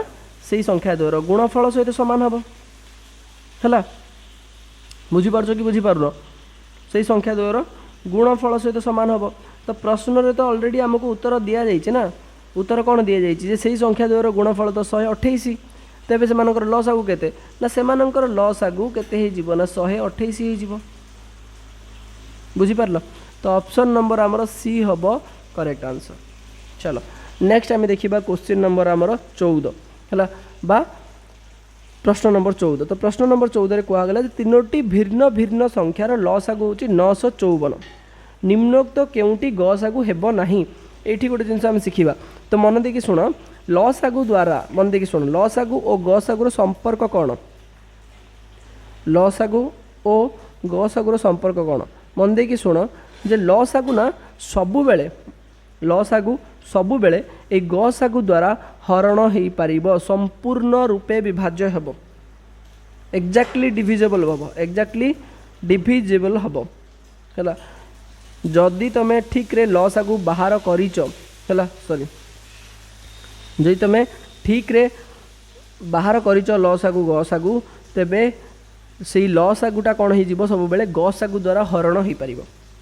से ही संख्या द्वयर गुणफल सहित सामान हबो है बुझीपार कि बुझीपार से ही संख्या द्वयर गुणफल सहित सामान हबो तो प्रश्न रे तो ऑलरेडी हमको उत्तर दिया जाइए ना उत्तर कौन दि जाइए से ही संख्या द्वयर गुणफल तो 128 तेबे से मानकर लसागु केते ना से मानकर लसागु केते हे जीवो ना 128 हे जीवो बुझी पारलो तो ऑप्शन नंबर आमर सी हबो करेक्ट आंसर। चलो नेक्स्ट आम देखा क्वेश्चन नंबर आमर 14 है बा प्रश्न नंबर 14 तो प्रश्न नंबर 14 कहगला तीनोटी भिन्न भिन्न संख्यार लसागु होची 954 निम्नोक्त केउटी गसागु हेबो नाही ये गोटे जिनस आम शिखा तो मन देखिए शुण लसागु द्वारा मन देखिए शुण लसागु और गसागुर संपर्क कौन लसागु और गसागुर संपर्क कौन मन देखिए शुण जे लसागु ना सबुबेले लसागु सबुबेले ए गसागु द्वारा हरण हो पार संपूर्ण रूपे विभाज्य हेब एक्जाक्टली डिविजेबल हम एक्जाक्टली डिविजेबल हम है जदि तुम ठीक रे लसागु बाहर करिच है सॉरी जदि तुम ठीक रे बाहर करिच लसागु गसागु तेबे से लसागुटा कौन हो सब बेले गसागु द्वारा हरण हो पार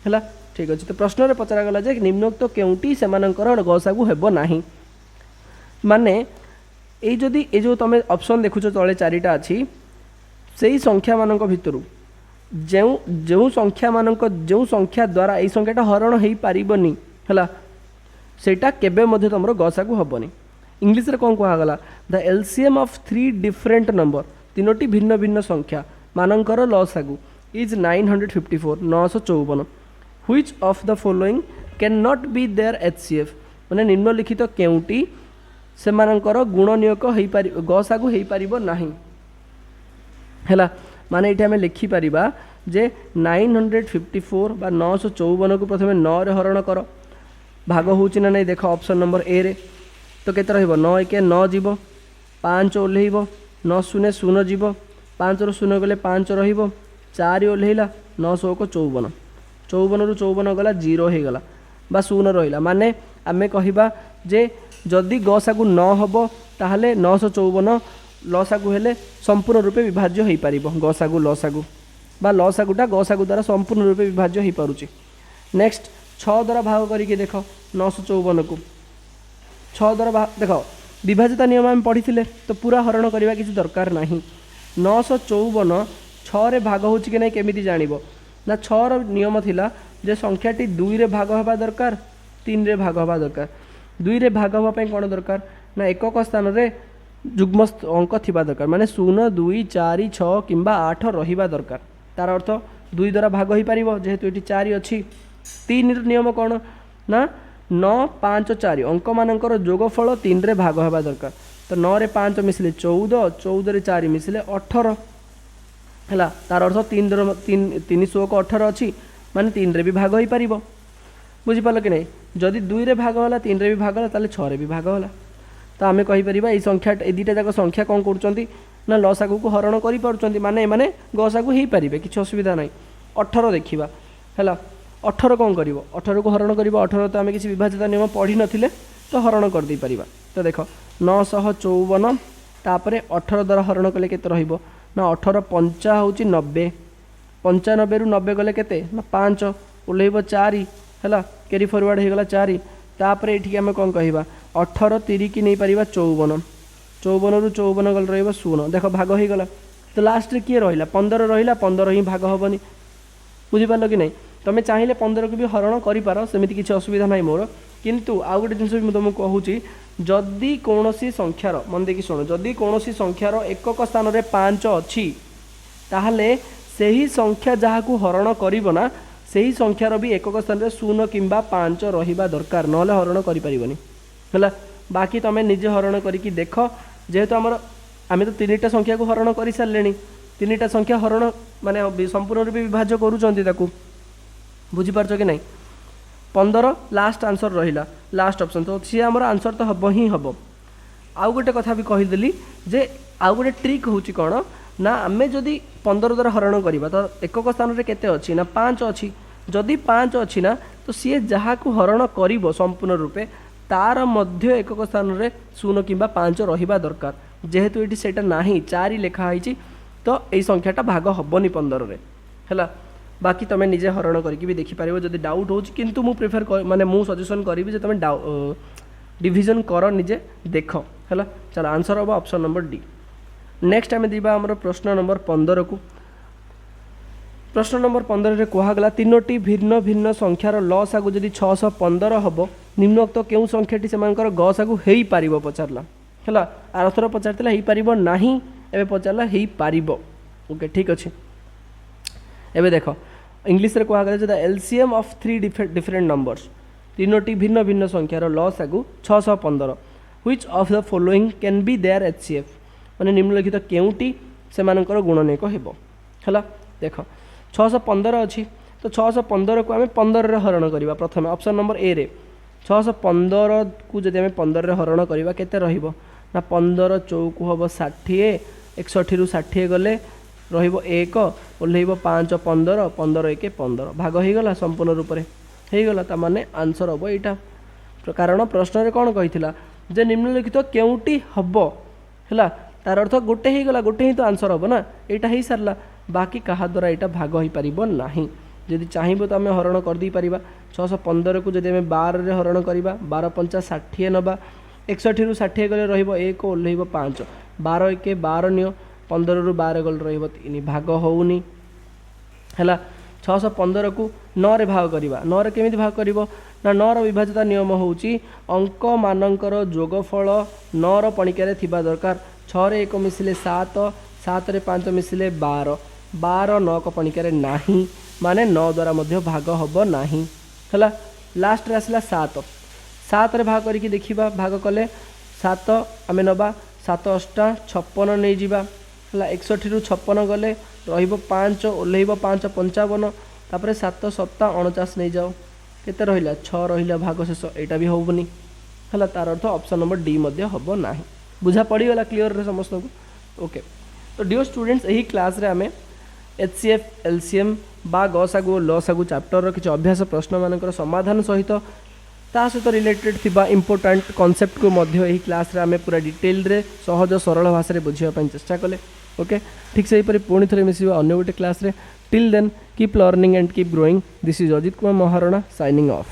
है ठीक अच्छे तो प्रश्न रे पचरा गला जे निम्नोक्त केउटी सेमानंकर गसागु हेबो नाही माने ए जदि ए जो तुम ऑप्शन देखुछ तले चारिटा अछि सेही संख्या मानक भितरु जो जो संख्या मानक जो संख्या द्वारा ए संख्याटा हरण हो पारिबनी हला सेटा केबे मध्ये तमरो गसागु हबनी इंग्लिश रे कोन कहा गला the LCM of 3 different number तीनोटी भिन्न भिन्न संख्या मानकर लसागु is 954 954 which of the following can not be their HCF माने निम्नलिखित केउटी सेमानकर गुणनीयक हो पारि गसागु हो पारिबो नाही हैला माने ये आम लिखिपर जे 954 बा 954 को प्रथम 9 रे हरण कर भाग होची ना नहीं देख ऑप्शन नंबर ए रे तो केते रहइबो 9 एक 9 जीवो 5 ओल्हेइबो 9 शून्य शून्य जीवो 5 रो शून्य गले 5 रहिबो 4 ओल्हेइला 9 100 को 54 54 रु 54 गला 0 हे गला बा शून्य रहिला माने आमे कहिबा जे जदि गसागु न हबो ताहले 954 लसागु हेले संपूर्ण रूपे विभाज्य हो पार गसागु लसागु बा लसागुटा गसागु द्वारा संपूर्ण रूपे विभाज्य हो पारुची नेक्स्ट 6 द्वारा भाग करके देख 954 को 6 द्वारा भाग देख विभाजिता नियम आम पढ़ी तो पूरा हरण करवा किसी दरकार ना 954 6 रे भाग हो कि नहीं केमिति जानिबो ना 6 रो नियम थिला जे संख्याटी 2 रे भाग होबा दरकार 3 रे भाग होबा दरकार 2 रे भाग होबा पई कोन दरकार ना एकक स्थान रे जुग्म अंक थिबा दरकार माने 0 2 4 6 किंबा 8 रहिबा दरकार तार अर्थ 2 द्वारा भाग हो पारिबो जेहेतु एटी 4 अछि 3 रो नियम कोन ना 9 5 4 अंक मानकर जोगफल 3 रे भाग होबा दरकार तो 9 रे 5 मिसले 14 14 रे 4 मिसले 18 हैला तार अर्थ 300 को 18 अछि माने 3 रे भी भाग हो पारिबो बुझि पालो कि नहीं जदि 2 रे भाग होला 3 रे भी भाग होला ताले 6 रे भी भाग होला तो आम कहीपर ये संख्या ए दुटा जाक संख्या कौन कर ना लसागु को हरण कर माने माने गसागु हो पारे किसी असुविधा ना 18 देखा है 18 कौन कर 18 को हरण कर 18 तो आम किसी विभाजित नियम पढ़ी नथिले तो हरण कर दे पारिबा तो देख 954 तापर 18 द्वारा हरण कले केते रहिबो ना 18 पंचा होची 90 95 रु 90 गले केते ना 5 ओल्हेइबो 4 है कैरी फॉरवर्ड हो गला 4 तापर ये आम कौन कह 18 3 की नहीं पार 54 54 रु 54 गल रही 0 देख भाग हो गला तो लास्ट किए रहा 15 रहा 15 ही भाग हेनी बुझिपार कि नहीं तुम्हें चाहिए 15 को भी हरण कर सेमती किसी असुविधा ना मोर किंतु आउ गोटे जिन भी तुमको कहूँ जदि कौन संख्यार मन देखिए शुण जदि कौन संख्यार एकक स्थान में 5 अच्छी ताहले सही संख्या जहाँ को हरण करना सही संख्यार भी एकक स्थान में 0 किंबा 5 रहिबा दरकार नहले हरण करिपारिबनी है बाकी तुम्हें निजे हरण करके देख जेहेतु आमर आम तो 3टा संख्या को हरण कर सारे 3टा संख्या हरण माने संपूर्ण रूप विभाज्य करूँ बुझीपार कि नहीं 15 लास्ट आंसर रहा लास्ट ऑप्शन तो सी आमर आंसर तो हम ही हम आउ गोटे कथा भी कहीदेली जे आउ गोटे ट्रिक हूँ कौन ना आम जदि 15 द्वारा हरण करवा तो एकक स्थान में केते अच्छी ना 5 अच्छी जदि 5 अच्छी ना तो सी जहाँ को हरण कर संपूर्ण रूपे तार मध्य एकक स्थान में 0 किंबा 5 रहिबा दरकार जेहेतु ये सेटा नाही 4 लिखाई तो यही संख्याटा भाग हेनी 15 रे है बाकी तुम्हें निजे हरण करके भी देखिपार जब डाउट हो किंतु मु प्रिफर माने मु सजेशन करी जे तुम डिविजन कर निजे देख है चलो आंसर हम ऑप्शन नंबर डी नेक्स्ट आम दीबा हमर प्रश्न नंबर 15 को प्रश्न नंबर 15 रे कहगला तीनोटी भिन्न भिन्न संख्यार लसागु जदि 615 हम निम्नोक्त केउ संख्याटी सेमानकर गसागु हेई पारिबो पचारला है आरथर पचारला हेई पारिबो नाही एबे पचारला हेई पारिबो ओके ठीक अच्छे एबे देख इंग्लिश रे कहगला the LCM of 3 different numbers तीनोटी भिन्न भिन्न संख्यार लसागु 615 which of the following can be their HCF माने निम्नलिखित केउटी से मानकर गुणनीयक हेबो हला देख 615 अच्छी तो 615 को आम 15 रे हरण करवा प्रथम ऑप्शन नंबर ए रे 615 को जब आम 15 रे हरण करवा केते रहिबो ना 15 चौकु हम 60 61 रु 60 गले रहिबो 1 ओल्हेइबो 5 15 15 1 15 भाग हो गला संपूर्ण रूप से होगला ता माने आंसर हम यहाँ कारण प्रश्न रे कौन कही जे निम्नलिखित केउटी हबो हैला तार अर्थ गोटे ही गला गोटे ही तो आंसर हम ना यहाँ हो सारा बाकी कहा द्वारा यहाँ भाग हो पार ना जदि चाहबो तो आम हरण करदे पार 615 को जब आम 12 रे हरण करवा 12 5 60 नवा 61 रु 60 गले रहिबो 1 ओल्हेइबो 5 12 1 12 नियो 15 रु 12 गले रहिबो 3 भाग होउनी हैला 615 को 9 रे भाग करवा 9 रे केमिति भाग करिवो ना 9 रो विभाज्यता नियम होउची अंक मानकर जोगफल 9 रो पणिकारे थिबा दरकार 6 रे 1 मिसिले 7 7 रे 5 मिसिले 12 12 9 को पणिकारे नाही माने 9 द्वारा मध्य भाग हबो नाही हैला लास्ट रे आसला 7 7 रे भाग करिकि देखिबा भाग कले 7 आमे नबा 7 8 56 नै जिबा हैला 61 रु 56 गले रहिबो 5 ओल्हेइबो 5 55 तापरे 7 7 49 नै जाओ केते रहिला 6 रहिला भाग शेष एटा भी होबनी हैला तार अर्थ ऑप्शन नंबर डी मध्य हबो नाही बुझा पड़ी गला क्लियर रे समस्त को ओके तो डियर स्टूडेंट्स एही क्लास रे आमे एचसीएफ एलसीएम बा गसागु लसागु चैप्टर रो किछ अभ्यास प्रश्न मानकर समाधान सहित ता सहित रिलेटेड थिबा इंपोर्टेंट कांसेप्ट को मध्य एही क्लास रे आमे पूरा डिटेल रे सहज सरल भाषा रे बुझिया पई चेष्टा कले ओके ठीक से परि पुणी थरे मिसिबा अन्य गोटे क्लास रे till then keep learning and keep growing this is Ajit Kumar Maharana signing of.